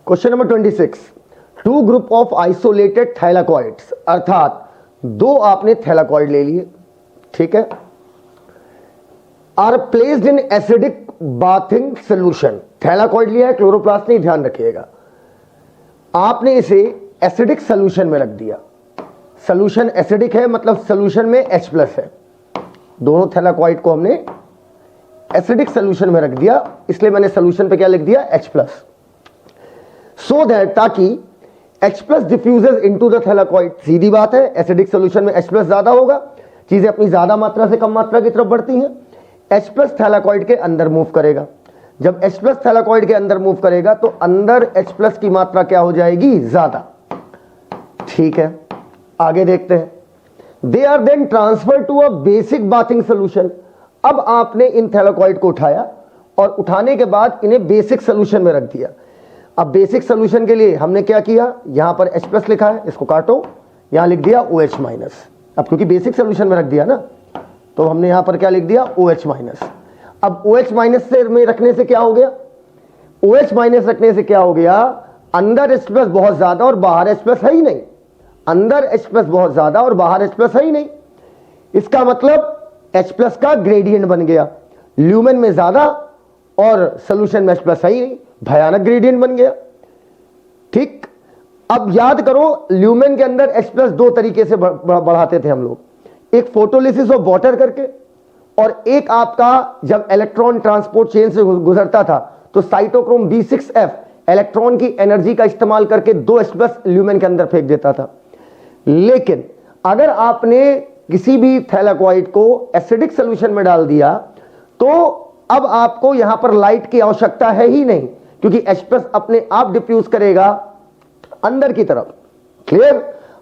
Question number 26, two group of isolated thylakoids, अर्थात दो आपने थैलाकॉइड ले लिए, ठीक है, are placed in acidic bathing solution. Thylakoid लिया है, क्लोरोप्लास्ट नहीं, ध्यान रखिएगा, आपने इसे एसिडिक सोल्यूशन में रख दिया। सोल्यूशन एसिडिक है मतलब सोल्यूशन में H+ है, दोनों थैलाकॉइड को हमने एसिडिक सोल्यूशन में रख दिया, इसलिए मैंने सोल्यूशन पे क्या लिख दिया, H+, सो दैट, ताकि H+ diffuses into the thylakoid. सीधी बात है, एसिडिक सोल्यूशन में H+ ज्यादा होगा, चीजें अपनी ज्यादा मात्रा से कम मात्रा की तरफ बढ़ती हैं, H+ थैलाकॉइड के अंदर मूव करेगा। जब H+ थैलाकॉइड के अंदर मूव करेगा तो अंदर H+ की मात्रा क्या हो जाएगी, ज्यादा, ठीक है। आगे देखते हैं, they are then transfer to a basic bathing solution. अब आपने इन थैलाकॉइड को उठाया और उठाने के बाद इन्हें बेसिक सोल्यूशन में रख दिया। अब बेसिक सोल्यूशन के लिए हमने क्या किया, यहां पर H+ लिखा है, इसको काटो, यहां लिख दिया OH-। अब क्योंकि बेसिक सोल्यूशन में रख दिया ना, तो हमने यहां पर क्या लिख दिया, OH-। अब OH- से में रखने से क्या हो गया, OH- रखने से क्या हो गया, अंदर H+ बहुत ज्यादा और बाहर H+ है ही नहीं, अंदर H+ बहुत ज्यादा और बाहर H+ है ही नहीं। इसका मतलब H+ का ग्रेडियंट बन गया, ल्यूमेन में ज्यादा और सोल्यूशन में H+ है ही नहीं, भयानक ग्रेडियंट बन गया, ठीक। अब याद करो, ल्यूमेन के अंदर H+ दो तरीके से बढ़ाते थे हम लोग, एक फोटोलिसिस ऑफ वाटर करके, और एक आपका जब इलेक्ट्रॉन ट्रांसपोर्ट चेन से गुजरता था तो साइटोक्रोम B6F इलेक्ट्रॉन की एनर्जी का इस्तेमाल करके 2 H+ ल्यूमेन के अंदर फेंक देता था। लेकिन अगर आपने किसी भी थैलाकॉइड को एसिडिक सोल्यूशन में डाल दिया तो अब आपको यहां पर लाइट की आवश्यकता है ही नहीं, क्योंकि H+ अपने आप डिफ्यूज करेगा अंदर की तरफ, क्लियर।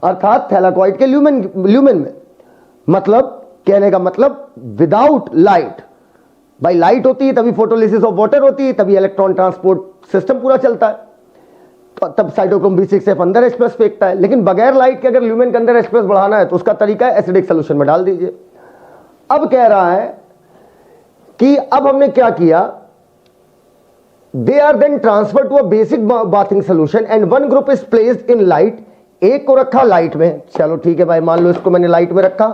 अर्थात थैलाकॉइड के ल्यूमेन में, मतलब कहने का मतलब विदाउट लाइट, भाई लाइट होती है तभी फोटोलिसिस ऑफ वाटर होती है, तभी इलेक्ट्रॉन ट्रांसपोर्ट सिस्टम पूरा चलता है, तब साइटोक्रोम B6F अंदर H+ फेंकता है। लेकिन बगैर लाइट के अगर ल्यूमेन के अंदर H+ बढ़ाना है तो उसका तरीका है एसिडिक सोल्यूशन में डाल दीजिए। अब कह रहा है कि अब हमने क्या किया, they are then transfer to a basic bathing solution and one group is placed in light. एक को रखा लाइट में, चलो ठीक है भाई, मान लो इसको मैंने लाइट में रखा,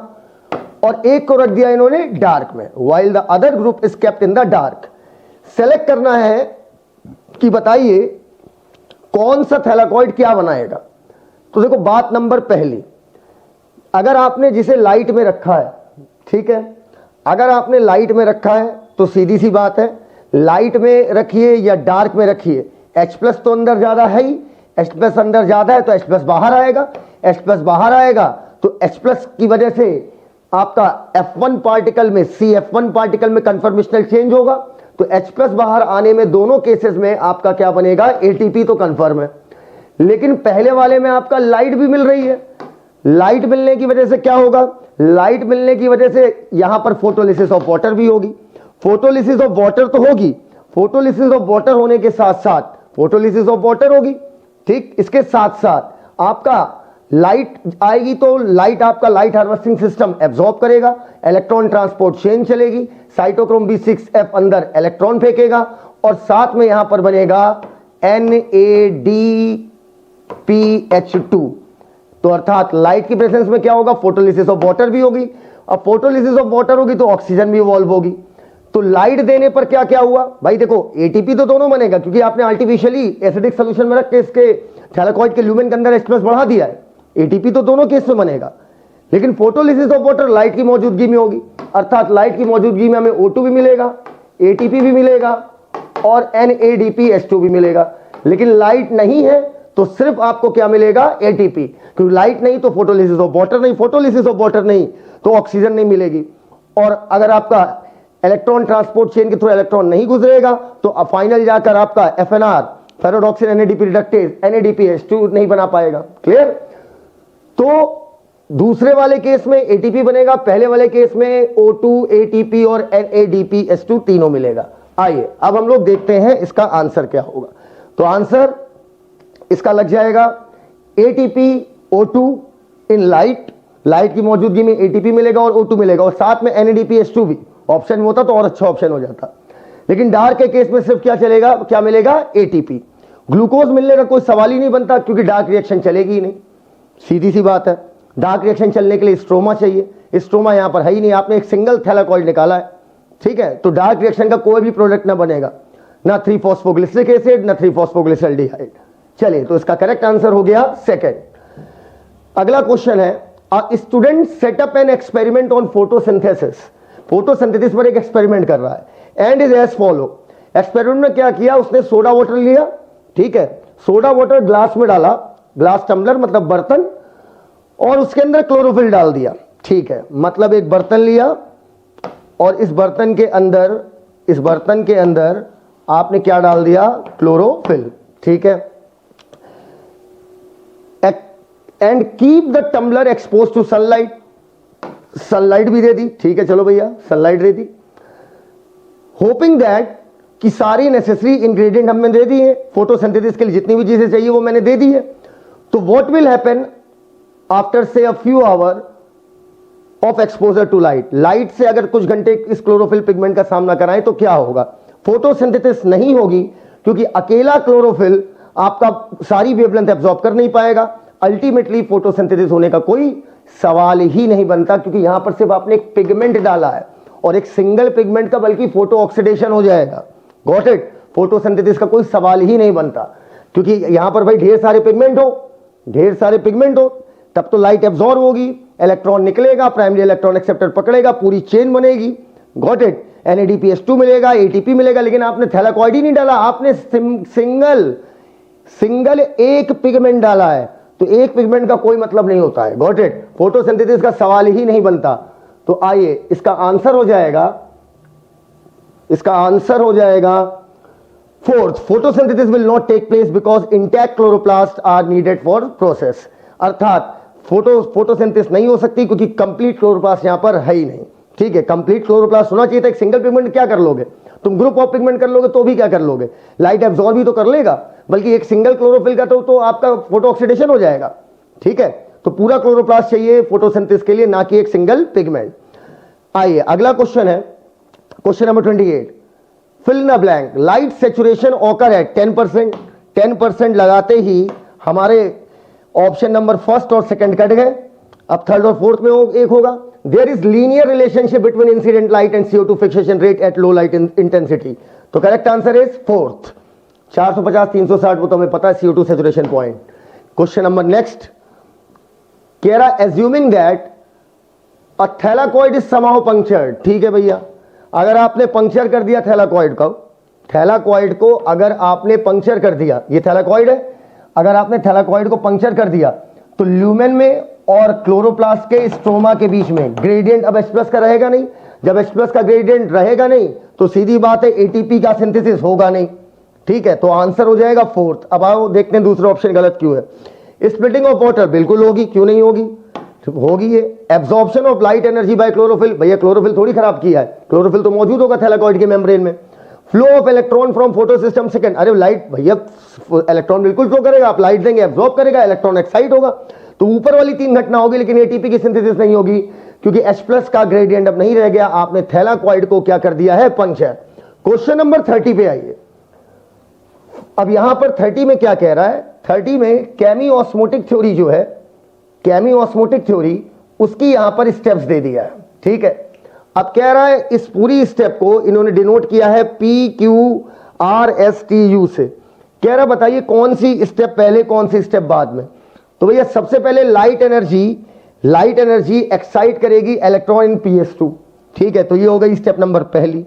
और एक को रख दिया इन्होंने डार्क में, while the other group is kept in the dark। Select करना है कि बताइए कौन सा थैलाकॉइड क्या बनाएगा। तो देखो बात नंबर पहली, अगर आपने जिसे लाइट में रखा है, ठीक है, अगर आपने लाइट में रखा है तो सीधी सी बात है, लाइट में रखिए या डार्क में रखिए, H+ तो अंदर ज्यादा है ही, H+ अंदर ज्यादा है तो H+ बाहर आएगा, H+ बाहर आएगा तो H+ की वजह से आपका F1 पार्टिकल में CF1 पार्टिकल में कन्फर्मेशनल चेंज होगा, तो H+ बाहर आने में दोनों केसेस में आपका क्या बनेगा, ATP तो कंफर्म है। लेकिन पहले वाले में आपका लाइट भी मिल रही है, लाइट मिलने की वजह से क्या होगा, लाइट मिलने की वजह से यहां पर फोटोलिसिस ऑफ वाटर भी होगी, फोटोलिसिस ऑफ वाटर तो होगी, फोटोलिसिस ऑफ वाटर होने के साथ साथ फोटोलिसिस ऑफ वाटर होगी, ठीक, इसके साथ साथ आपका लाइट आएगी तो लाइट आपका लाइट हार्वेस्टिंग सिस्टम एब्जॉर्ब करेगा, इलेक्ट्रॉन ट्रांसपोर्ट चेन चलेगी, साइटोक्रोम B6F अंदर इलेक्ट्रॉन फेंकेगा, और साथ में यहां पर बनेगा NADPH2। तो अर्थात लाइट की प्रेजेंस में क्या होगा, फोटोलिसिस ऑफ वाटर भी होगी, अब फोटोलिसिस ऑफ वाटर होगी तो ऑक्सीजन भी इवॉल्व होगी। तो लाइट देने पर क्या क्या हुआ भाई, देखो ATP तो दोनों बनेगा, क्योंकि आपने आर्टिफिशियली एसिडिक सोल्यूशन में रख के इसके थैलाकॉइड के ल्यूमेन के अंदर H+ बढ़ा दिया है, ATP तो दोनों केस में बनेगा। लेकिन फोटोलिसिस ऑफ वाटर लाइट की मौजूदगी में होगी, अर्थात लाइट की मौजूदगी में हमें O2 भी मिलेगा, ATP भी मिलेगा और NADPH2 भी मिलेगा। लेकिन लाइट नहीं है तो सिर्फ आपको क्या मिलेगा, ATP, क्योंकि लाइट नहीं तो फोटोलिसिस ऑफ वाटर नहीं, फोटोलिसिस ऑफ वाटर नहीं तो ऑक्सीजन नहीं मिलेगी, और अगर आपका इलेक्ट्रॉन ट्रांसपोर्ट चेन के थ्रू इलेक्ट्रॉन नहीं गुजरेगा तो फाइनल जाकर आपका FNR फेरोडॉक्सिल NADP रिडक्टेज NADPH2 नहीं बना पाएगा, क्लियर। तो दूसरे वाले केस में ATP बनेगा, पहले वाले केस में O2, ATP और NADPH2 तीनों मिलेगा। आइए अब हम लोग देखते हैं इसका आंसर क्या होगा। तो आंसर इसका लग जाएगा ATP O2 in light, light की मौजूदगी में ATP मिलेगा और O2 मिलेगा, और साथ में NADPH2 भी ऑप्शन में होता तो और अच्छा ऑप्शन हो जाता। लेकिन डार्क के केस में सिर्फ क्या चलेगा, क्या मिलेगा, ATP। ग्लूकोज मिलने का कोई सवाल ही नहीं बनता, क्योंकि डार्क रिएक्शन चलेगी ही नहीं, सीधी सी बात है। डार्क रिएक्शन चलने के लिए स्ट्रोमा चाहिए, स्ट्रोमा यहां पर है ही नहीं, आपने एक सिंगल थैलाकॉइड निकाला है, ठीक है, तो डार्क रिएक्शन का कोई भी प्रोडक्ट ना बनेगा, ना 3-फॉस्फोग्लिसरिक एसिड ना 3-फॉस्फोग्लिसल्डिहाइड। चलिए, तो इसका करेक्ट आंसर हो गया सेकंड। अगला क्वेश्चन है, student setup an experiment on photosynthesis, photosynthesis पर एक एक्सपेरिमेंट कर रहा है, and is as follow. Experiment में क्या किया, उसने सोडा वाटर लिया, ठीक है, सोडा वाटर ग्लास में डाला, ग्लास टम्बलर मतलब बर्तन, और उसके अंदर क्लोरोफिल डाल दिया, ठीक है, मतलब एक बर्तन लिया और इस बर्तन के अंदर आपने क्या डाल दिया, क्लोरोफिल, ठीक है, and keep the tumbler expose to sunlight, sunlight भी दे दी, ठीक है, चलो भैया सनलाइट दे दी, होपिंग दैट कि सारी नेसेसरी इंग्रेडिएंट हमने दे दी है, फोटोसिंथेसिस के लिए जितनी भी चीजें चाहिए वो मैंने दे दी है। तो what will happen after say a few hour of exposure to light, light से अगर कुछ घंटे इस क्लोरोफिल पिगमेंट का सामना कराएं तो क्या होगा, फोटोसिंथेसिस नहीं होगी, क्योंकि अकेला क्लोरोफिल आपका सारी वेवलेंथ एब्जॉर्ब कर नहीं पाएगा, अल्टीमेटली फोटोसिंथेसिस होने का कोई सवाल ही नहीं बनता, क्योंकि यहां पर सिर्फ आपने एक पिगमेंट डाला है, और एक सिंगल पिगमेंट का बल्कि फोटो ऑक्सीडेशन हो जाएगा, गॉट इट, फोटोसिंथेसिस का कोई सवाल ही नहीं बनता, क्योंकि यहां पर भाई ढेर सारे पिगमेंट हो, तब तो लाइट एब्जॉर्ब होगी, इलेक्ट्रॉन निकलेगा, प्राइमरी इलेक्ट्रॉन एक्सेप्टर पकड़ेगा, पूरी चेन बनेगी, गॉट इट, NADPH2 मिलेगा, ATP मिलेगा, लेकिन आपने थैलाकॉइड ही नहीं डाला, आपने सिंगल एक पिगमेंट डाला है, तो एक पिगमेंट का कोई मतलब नहीं होता है, गॉट इट, फोटोसिंथेसिस का सवाल ही नहीं बनता। तो आइए, इसका आंसर हो जाएगा fourth, photosynthesis will not take place because intact chloroplast are needed for process, अर्थात फोटोसिंथेसिस नहीं हो सकती क्योंकि कंप्लीट क्लोरोप्लास्ट यहां पर है ही नहीं, ठीक है, कंप्लीट क्लोरोप्लास्ट होना चाहिए था। एक सिंगल पिगमेंट क्या कर लोगे तुम, ग्रुप ऑफ पिगमेंट कर लोगे तो भी क्या कर लोगे, लाइट एब्जॉर्ब भी तो कर लेगा, बल्कि एक सिंगल क्लोरोफिल का तो आपका फोटो ऑक्सीडेशन हो जाएगा, ठीक है, तो पूरा क्लोरोप्लास्ट चाहिए फोटोसिंथेसिस के लिए, ना कि एक सिंगल पिगमेंट। आइए अगला क्वेश्चन है, question number 28, fill in the blank, light saturation occur at 10% लगाते ही हमारे ऑप्शन नंबर फर्स्ट और सेकंड कट गए, अब थर्ड और फोर्थ में एक होगा। There is linear relationship between incident light and CO2 fixation rate at low light intensity, तो करेक्ट आंसर इज फोर्थ। 450 360 वो तो हमें पता है, CO2 saturation point. Question number next कह रहा assuming that a thylakoid is somehow punctured, ठीक है भैया, अगर आपने पंक्चर कर दिया थैलाकॉइड को अगर आपने पंक्चर कर दिया, ये थैलाकॉइड है, अगर आपने थैलाकॉइड को पंक्चर कर दिया तो ल्यूमेन में और क्लोरोप्लास्ट के स्ट्रोमा के बीच में ग्रेडियंट अब H+ का रहेगा नहीं, जब H+ का ग्रेडियंट रहेगा नहीं तो सीधी बात है ATP का सिंथेसिस होगा नहीं, ठीक है, तो आंसर हो जाएगा फोर्थ। अब आओ देखते हैं दूसरा ऑप्शन गलत क्यों है। स्प्लिटिंग ऑफ वाटर बिल्कुल होगी, क्यों नहीं होगी, होगी ये। Absorption of light energy by chlorophyll, भैया क्लोरोफिल थोड़ी खराब किया है, क्लोरोफिल तो मौजूद होगा थैलाकॉइड के मेम्ब्रेन में। Flow of electron from photo system second, अरे लाइट भैया इलेक्ट्रॉन बिल्कुल फ्लो करेगा, आप लाइट देंगे एब्जॉर्ब करेगा, इलेक्ट्रॉन एक्साइट होगा, तो ऊपर वाली 3 घटना होगी, लेकिन ATP की सिंथेसिस नहीं होगी क्योंकि H+ का ग्रेडियंट अब नहीं रह गया, आपने थैलाकॉइड को क्या कर दिया है, पंक्चर। क्वेश्चन नंबर 30 पे आइए। अब यहां पर 30 में क्या कह रहा है, 30 में केमी-ऑस्मोटिक थ्योरी जो है, केमी-ऑस्मोटिक थ्योरी उसकी यहां पर स्टेप्स दे दिया है, ठीक है। अब कह रहा है इस पूरी स्टेप को इन्होंने डिनोट किया है PQRSTU से। कह रहा बताइए कौन सी स्टेप पहले कौन सी स्टेप बाद में। तो भैया सबसे पहले लाइट एनर्जी एक्साइट करेगी इलेक्ट्रॉन इन PS2, ठीक है, तो ये हो गई स्टेप नंबर पहली।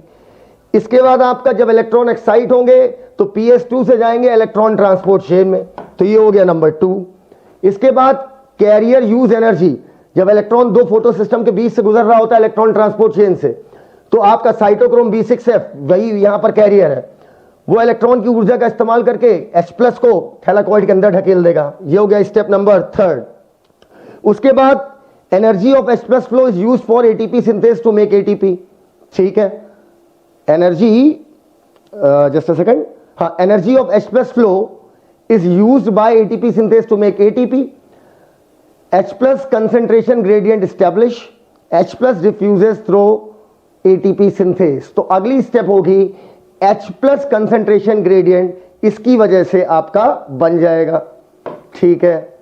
इसके बाद आपका जब इलेक्ट्रॉन एक्साइट होंगे तो PS2 से जाएंगे इलेक्ट्रॉन ट्रांसपोर्ट चेन में, तो ये हो गया नंबर 2। इसके बाद कैरियर यूज एनर्जी, जब इलेक्ट्रॉन 2 फोटो सिस्टम के बीच से गुजर रहा होता है इलेक्ट्रॉन ट्रांसपोर्ट चेन से, तो आपका साइटोक्रोम B6F वही यहां पर कैरियर है, वो इलेक्ट्रॉन की ऊर्जा का इस्तेमाल करके H+ को थैलाकॉइड के अंदर ढकेल देगा, ये हो गया स्टेप नंबर 3। उसके बाद energy of H+ flow is used for ATP synthesis to make ATP, ठीक है, एनर्जी जस्ट अ सेकंड, हाँ, energy of H+ flow is used by ATP synthesis to make ATP। H+ concentration gradient establish, H+ diffuses through ATP synthase, तो अगली step होगी H+ concentration gradient इसकी वजह से आपका बन जाएगा। ठीक है,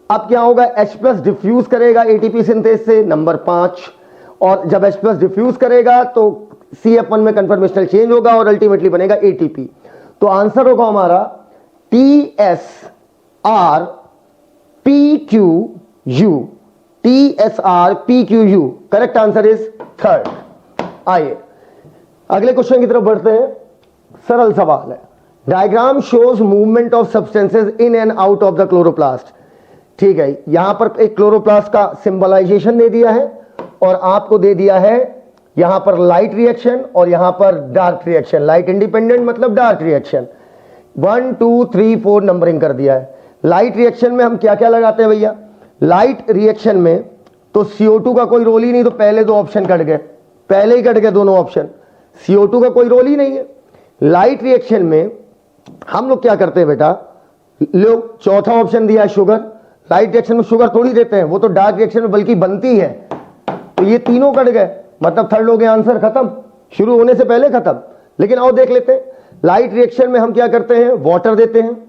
अब क्या होगा, H+ डिफ्यूज करेगा एटीपी सिंथेस से, नंबर 5, और जब H+ डिफ्यूज करेगा तो CF1 में कन्फर्मेशनल चेंज होगा और अल्टीमेटली बनेगा ATP। तो आंसर होगा हमारा TSRPQU, TSRPQU। Correct answer is 3rd। आइए अगले क्वेश्चन की तरफ बढ़ते हैं। सरल सवाल है, diagram shows movement of substances in and out of the chloroplast. ठीक है, यहां पर एक क्लोरोप्लास्ट का सिंबलाइजेशन दे दिया है और आपको दे दिया है यहां पर लाइट रिएक्शन और यहां पर डार्क रिएक्शन। लाइट इंडिपेंडेंट मतलब डार्क रिएक्शन। 1 2 3 4 नंबरिंग कर दिया है। लाइट रिएक्शन में हम क्या क्या लगाते हैं भैया? लाइट रिएक्शन में तो CO2 का कोई रोल ही नहीं, तो पहले दो ऑप्शन कट गए, पहले ही कट गए दोनों ऑप्शन। CO2 का कोई रोल ही नहीं है। लाइट रिएक्शन में हम लोग क्या करते हैं बेटा, लोग चौथा ऑप्शन दिया है शुगर। लाइट रिएक्शन में शुगर थोड़ी देते हैं, वो तो डार्क रिएक्शन में बल्कि बनती है। तो ये तीनों कट गए, मतलब 3rd हो गया आंसर, खत्म, शुरू होने से पहले खत्म। लेकिन आओ देख लेते हैं, लाइट रिएक्शन में हम क्या करते हैं, वाटर देते हैं।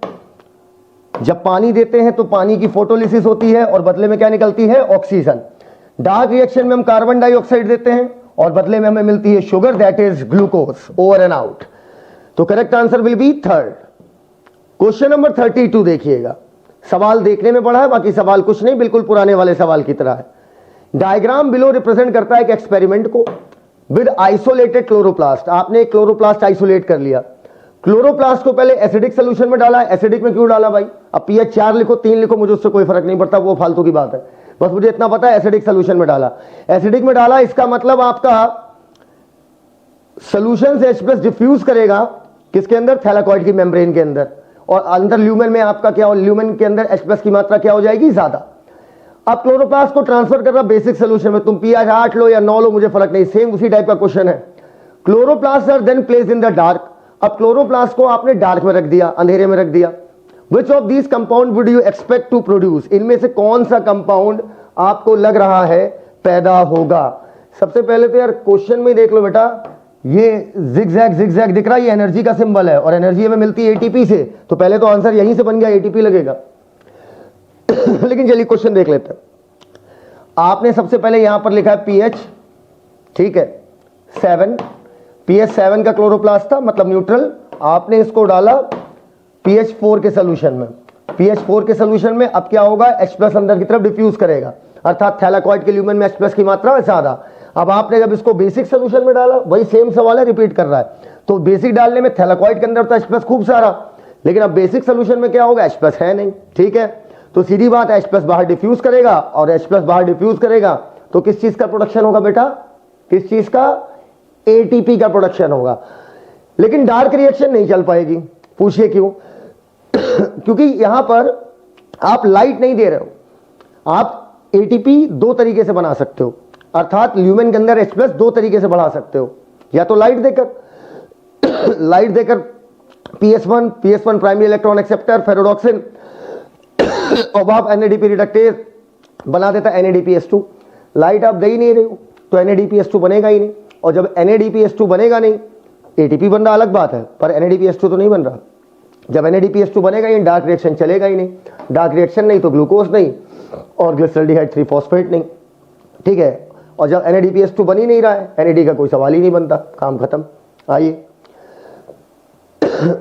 जब पानी देते हैं तो पानी की फोटोलिसिस होती है और बदले में क्या निकलती है, ऑक्सीजन। डार्क रिएक्शन में हम कार्बन डाइऑक्साइड देते हैं और बदले में हमें मिलती है sugar, that is glucose, over and out. तो correct answer will be 3rd। Question number 32 देखिएगा। सवाल देखने में बड़ा है, बाकी सवाल कुछ नहीं, बिल्कुल पुराने वाले सवाल की तरह है। डायग्राम बिलो रिप्रेजेंट करता है एक एक्सपेरिमेंट को विद आइसोलेटेड क्लोरोप्लास्ट। आपने एक क्लोरोप्लास्ट आइसोलेट कर लिया। क्लोरोप्लास्ट को पहले एसिडिक सोल्यूशन में डाला। एसिडिक में क्यों डाला भाई? अब pH 4 लिखो 3 लिखो, मुझे उससे कोई फर्क नहीं पड़ता, वो फालतू की बात है। बस मुझे इतना पता है एसिडिक सोल्यूशन में डाला। एसिडिक में डाला, इसका मतलब आपका सोल्यूशन से H+ डिफ्यूज करेगा किसके अंदर, थैलाकॉइड की मेम्ब्रेन के अंदर, और अंदर ल्यूमेन में आपका क्या हो, ल्यूमेन के अंदर H+ की मात्रा क्या हो जाएगी, ज्यादा। अब क्लोरोप्लास्ट को ट्रांसफर कर रहा बेसिक सोल्यूशन में, तुम pH 8 लो या 9 लो, मुझे फर्क नहीं, सेम उसी टाइप का क्वेश्चन है। Chloroplast are then placed in the dark. अब क्लोरोप्लास्ट को आपने डार्क में रख दिया, अंधेरे में रख दिया। Which of these compound would you expect to produce? इनमें से कौन सा कंपाउंड आपको लग रहा है पैदा होगा? सबसे पहले तो यार क्वेश्चन में देख लो बेटा, ये जिगजैग जिगजैग दिख रहा है, ये एनर्जी का सिंबल है और एनर्जी हमें मिलती है ATP से, तो पहले तो आंसर यहीं से बन गया, ATP लगेगा। लेकिन चलिए क्वेश्चन देख लेते हैं। आपने सबसे पहले यहां पर लिखा है pH, ठीक है, 7, pH 7 का क्लोरोप्लास्ट था, मतलब न्यूट्रल। आपने इसको डाला pH 4 के सोल्यूशन में। pH 4 के सोल्यूशन में अब क्या होगा, H+ अंदर की तरफ डिफ्यूज करेगा, अर्थात थैलाकॉइड के ल्यूमेन में H+ की मात्रा ज्यादा। अब आपने जब इसको बेसिक सोल्यूशन में डाला, वही सेम सवाल है, रिपीट कर रहा है। तो बेसिक डालने में थैलाकॉइड के अंदर तो H+ खूब सारा, लेकिन अब बेसिक सोल्यूशन में क्या होगा, H+ है नहीं। ठीक है, तो सीधी बात, H+ बाहर डिफ्यूज करेगा, और H+ बाहर डिफ्यूज करेगा तो किस चीज का प्रोडक्शन होगा बेटा, किस चीज का, ATP का प्रोडक्शन होगा। लेकिन डार्क रिएक्शन नहीं चल पाएगी। पूछिए क्यों? क्योंकि यहां पर आप लाइट नहीं दे रहे हो, आप ATP दो तरीके से बना सकते हो, अर्थात ल्यूमेन के अंदर H+ दो तरीके से बढ़ा सकते हो, या तो लाइट देकर लाइट देकर PS1 प्राइमरी इलेक्ट्रॉन एक्सेप्टर फेरोडॉक्सिन, और आप NADP रिडक्टेज बना देता NADPH2। लाइट आप दे ही नहीं रहे हो तो NADPH2 बनेगा ही नहीं, और जब NADPH2 बनेगा नहीं, ATP बन रहा अलग बात है, पर NADPH2 तो नहीं बन रहा। जब NADPH2 बनेगा ही, डार्क रिएक्शन चलेगा ही नहीं। डार्क रिएक्शन नहीं तो ग्लूकोज नहीं और ग्लिसरॉल्डिहाइड 3 फॉस्फेट नहीं। ठीक है, और जब NADPH2 बन ही नहीं रहा है, NAD का कोई सवाल ही नहीं बनता, काम खत्म। आइए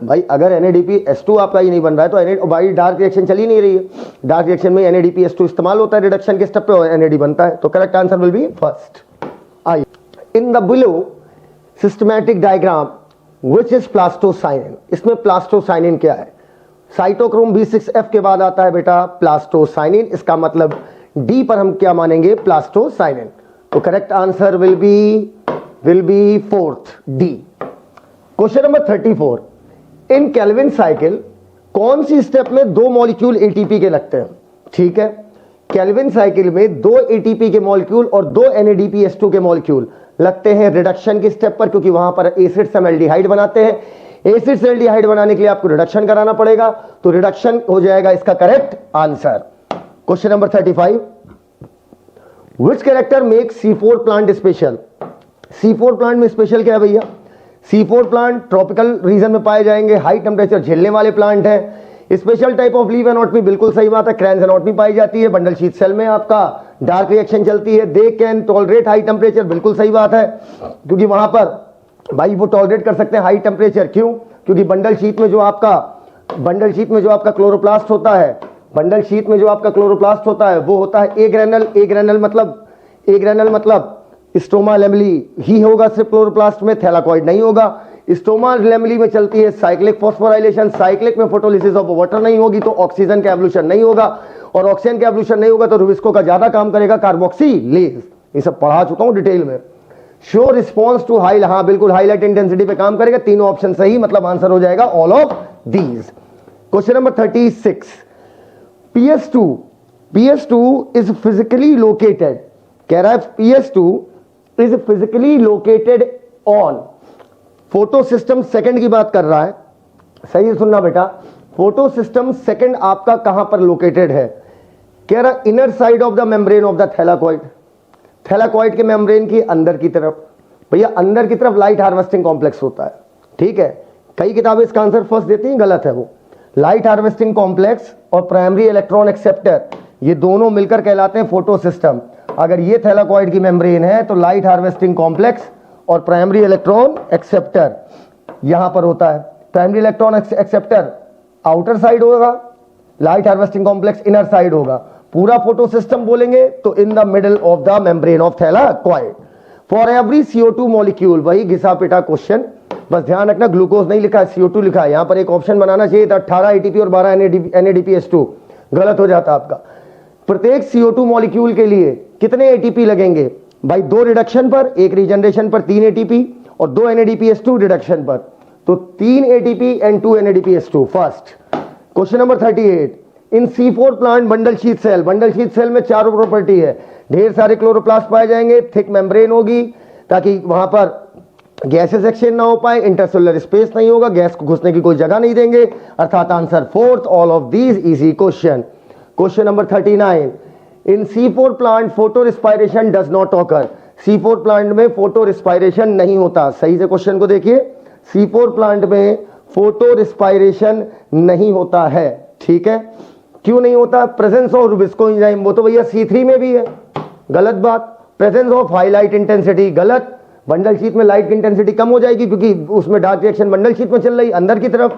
भाई, अगर NADPH2 आपका ही नहीं बन रहा है तो भाई डार्क रिएक्शन चल ही नहीं रही है। डार्क रिएक्शन में NADPH2 इस्तेमाल होता है रिडक्शन के स्टेप पे, और NAD बनता है। तो correct answer will be first. आइए, in the below systematic diagram which is plastocyanin. इसमें प्लास्टोसाइनिन क्या है? साइटोक्रोम B6F के बाद आता है बेटा प्लास्टोसाइनिन, इसका मतलब D पर हम क्या मानेंगे, प्लास्टोसाइनिन। तो correct answer will be 4th, D। Question number 34, in Calvin cycle कौन सी स्टेप में दो मॉलिक्यूल ATP के लगते हैं? ठीक है, केल्विन साइकिल में दो ATP के मॉलिक्यूल और दो NADPH2 के मॉलिक्यूल लगते हैं रिडक्शन की स्टेप पर, क्योंकि वहां पर एसिड से एल्डिहाइड बनाते हैं। एसिड से एल्डिहाइड बनाने के लिए आपको रिडक्शन कराना पड़ेगा, तो रिडक्शन हो जाएगा इसका करेक्ट आंसर। क्वेश्चन नंबर 35, विच character make C4 plant special? C4 plant में स्पेशल क्या है भैया? C4 प्लांट ट्रॉपिकल रीजन में पाए जाएंगे, हाई टेम्परेचर झेलने वाले प्लांट हैं। Special type of leave anatomy, बिल्कुल सही बात है, क्रैंस एनाटॉमी पाई जाती है। बंडल शीथ सेल में आपका डार्क रिएक्शन चलती है। They can tolerate high temperature, बिल्कुल सही बात है, क्योंकि वहां पर भाई वो टॉलरेट कर सकते हैं हाई टेम्परेचर। क्यों? क्योंकि बंडल शीथ में जो आपका क्लोरोप्लास्ट होता है, बंडल शीथ में जो आपका क्लोरोप्लास्ट होता है वो होता है ए ग्रेनल मतलब स्टोमा लेमली ही होगा सिर्फ क्लोरोप्लास्ट में, थैलाकॉइड नहीं होगा। स्टोमा लेमली में चलती है साइक्लिक फॉस्फोराइलेशन, साइक्लिक में फोटोलिसिस ऑफ वाटर नहीं होगी तो ऑक्सीजन का एवोल्यूशन नहीं होगा, और ऑक्सीजन का एवोल्यूशन नहीं होगा तो रुबिस्को का ज्यादा काम करेगा कार्बोक्सिलेज। ये सब पढ़ा चुका हूं डिटेल में। शो रिस्पॉन्स टू हाई, हाँ बिल्कुल हाईलाइट इंटेंसिटी पे काम करेगा। तीनों ऑप्शन सही, मतलब आंसर हो जाएगा all of these. Question number 36, PS2 is physically located, कह रहा है PS2 is physically located on, photo system second की बात कर रहा है, सही सुनना बेटा, फोटो सिस्टम सेकंड आपका कहां पर लोकेटेड है? कह रहा inner side of the membrane of the thylakoid, thylakoid के मेम्ब्रेन की अंदर की तरफ। भैया अंदर की तरफ लाइट हार्वेस्टिंग कॉम्प्लेक्स होता है, ठीक है, कई किताबें इसका आंसर फर्स्ट देती हैं, गलत है वो। लाइट हार्वेस्टिंग कॉम्प्लेक्स और प्राइमरी इलेक्ट्रॉन एक्सेप्टर, ये दोनों मिलकर कहलाते हैं फोटो सिस्टम। अगर ये थैलाकॉइड की मेम्ब्रेन है तो लाइट हार्वेस्टिंग कॉम्प्लेक्स और प्राइमरी इलेक्ट्रॉन एक्सेप्टर यहां पर होता है। Primary electron acceptor outer side होगा, light harvesting complex inner side होगा। पूरा फोटो सिस्टम बोलेंगे तो in the middle of the membrane of thylakoid. For every CO2 molecule, वही घिसा पिटा क्वेश्चन, बस ध्यान रखना ग्लूकोज नहीं लिखा है, CO2 लिखा है। यहां पर एक ऑप्शन बनाना चाहिए था 18 ATP और 12 NADPH2, गलत हो जाता आपका। प्रत्येक CO2 मॉलिक्यूल के लिए कितने ATP लगेंगे भाई? 2 रिडक्शन पर, 1 रीजनरेशन पर 3 ATP और 2 NADPH2 रिडक्शन पर, तो 3 ATP and 2 NADPH2 first. Question number 38, in C4 plant bundle sheath cell में 4 प्रॉपर्टी है। ढेर सारे क्लोरोप्लास्ट पाए जाएंगे, थिक मेम्ब्रेन होगी ताकि वहां पर गैसेस एक्सचेंज ना हो पाए, इंटरसेलुलर स्पेस नहीं होगा, गैस को घुसने की कोई जगह नहीं देंगे, अर्थात answer fourth, all of these easy question. Question number 39, in C4 plant photo respiration does not occur, C4 plant में फोटो रिस्पायरेशन नहीं होता। सही से क्वेश्चन को देखिए, C4 प्लांट में फोटो रिस्पायरेशन नहीं होता है, ठीक है, क्यों नहीं होता? प्रेजेंस ऑफ रुबिस्को एंजाइम, वो तो भैया C3 में भी है, गलत बात। Presence of high light intensity, गलत, बंडल शीथ में लाइट की इंटेंसिटी कम हो जाएगी क्योंकि उसमें डार्क रिएक्शन बंडल शीथ में चल रही अंदर की तरफ,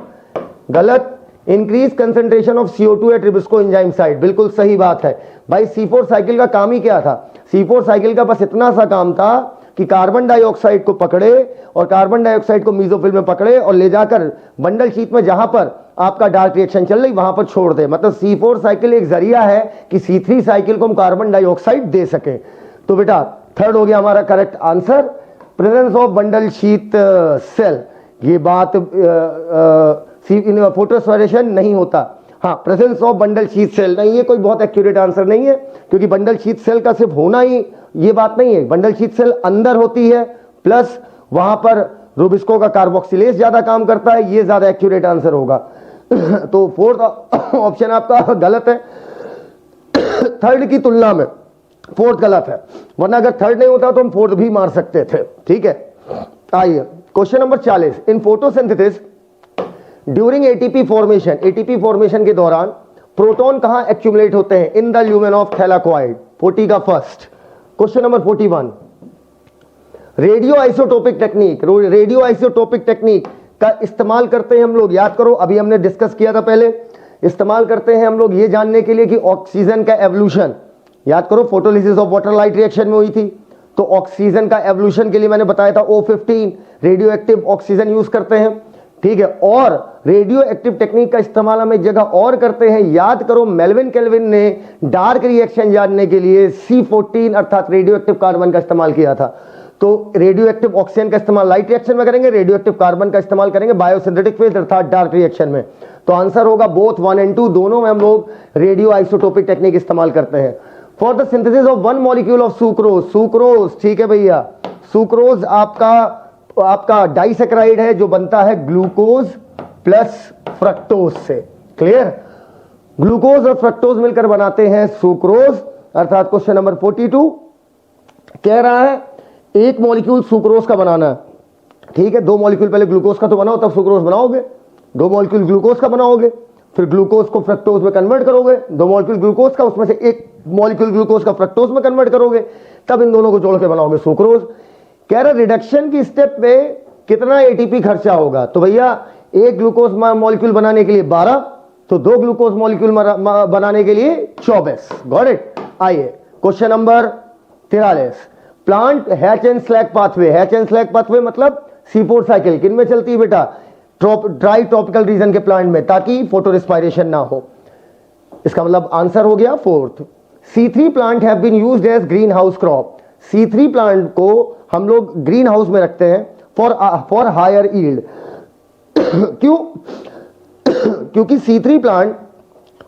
गलत। Increase concentration of CO2 at rubisco enzyme side, बिल्कुल सही बात है भाई। C4 साइकिल का काम ही क्या था? C4 साइकिल का बस इतना सा काम था कि कार्बन डाइऑक्साइड को पकड़े और कार्बन डाइऑक्साइड को मीसोफिल में पकड़े और ले जाकर बंडल शीथ में जहां पर आपका डार्क रिएक्शन चल रही वहां पर छोड़ दे। मतलब C4 साइकिल एक जरिया है कि C3 साइकिल को हम कार्बन डाइऑक्साइड दे सके। तो बेटा थर्ड हो गया हमारा correct answer, presence of bundle sheath cell. ये बात फोटोस्पायरेशन नहीं होता, हाँ presence of bundle sheath cell नहीं, ये कोई बहुत एक्यूरेट आंसर नहीं है क्योंकि बंडल शीथ सेल का सिर्फ होना ही ये बात नहीं है। बंडल शीथ सेल अंदर होती है, प्लस वहां पर रुबिस्को का कार्बोक्सिलेज ज्यादा काम करता है, ये ज्यादा एक्यूरेट आंसर होगा। तो फोर्थ ऑप्शन आपका गलत है, थर्ड की तुलना में फोर्थ गलत है, वरना अगर थर्ड नहीं होता तो हम फोर्थ भी मार सकते थे, ठीक है। आइए question number 40, in photosynthesis during ATP formation के दौरान प्रोटॉन कहां एक्यूमुलेट होते हैं? In the lumen of thylakoid. 40 का first. Question number 41, radio isotopic technique का इस्तेमाल करते हैं हम लोग, याद करो अभी हमने डिस्कस किया था पहले, इस्तेमाल करते हैं हम लोग ये जानने के लिए कि ऑक्सीजन का एवोल्यूशन, याद करो photolysis of water light reaction में हुई थी, तो ऑक्सीजन का एवोल्यूशन के लिए मैंने बताया था O15 radio active oxygen use करते हैं, ठीक है। और रेडियो एक्टिव टेक्निक का इस्तेमाल हम एक जगह और करते हैं, याद करो मेल्विन केल्विन ने डार्क रिएक्शन जानने के लिए C14 अर्थात रेडियो एक्टिव कार्बन का इस्तेमाल किया था। तो रेडियो एक्टिव ऑक्सीजन का इस्तेमाल लाइट रिएक्शन में करेंगे, रेडियो एक्टिव कार्बन का इस्तेमाल करेंगे बायोसिंथेटिक फेज अर्थात डार्क रिएक्शन में। तो आंसर होगा बोथ 1 and 2, दोनों में हम लोग रेडियो आइसोटोपिक टेक्निक इस्तेमाल करते हैं। For the synthesis of 1 molecule of sucrose, ठीक है भैया, सुक्रोज आपका डाइसैकेराइड है जो बनता है ग्लूकोज प्लस फ्रक्टोज से, क्लियर। ग्लूकोज और फ्रक्टोज मिलकर बनाते हैं सुक्रोज, अर्थात क्वेश्चन नंबर 42 कह रहा है एक मॉलिक्यूल सुक्रोज का बनाना है, ठीक है, 2 मॉलिक्यूल पहले ग्लूकोज का तो बनाओ, तब सुक्रोज बनाओगे, 2 मॉलिक्यूल ग्लूकोज का बनाओगे, फिर ग्लूकोज को फ्रक्टोज में कन्वर्ट करोगे, 2 मॉलिक्यूल ग्लूकोज का, उसमें से 1 मॉलिक्यूल ग्लूकोज का फ्रक्टोज में कन्वर्ट करोगे, तब इन दोनों को जोड़ के बनाओगे सुक्रोज। कह रहा रिडक्शन की स्टेप पे कितना एटीपी खर्चा होगा, तो भैया 1 ग्लूकोज मॉलिक्यूल बनाने के लिए 12, तो 2 ग्लूकोज मॉलिक्यूल बनाने के लिए 24। Got it. आइए question number 43, plant Hatch and Slack pathway. Hatch and Slack pathway मतलब C4 साइकिल किन में चलती है बेटा, ड्राई ट्रॉपिकल रीजन के प्लांट में, ताकि फोटो रिस्पायरेशन ना हो। इसका मतलब आंसर हो गया 4th। C3 plant have been used as greenhouse crop. C3 plant को हम लोग ग्रीन हाउस में रखते हैं फॉर हायर यील्ड। क्यों? क्योंकि C3 प्लांट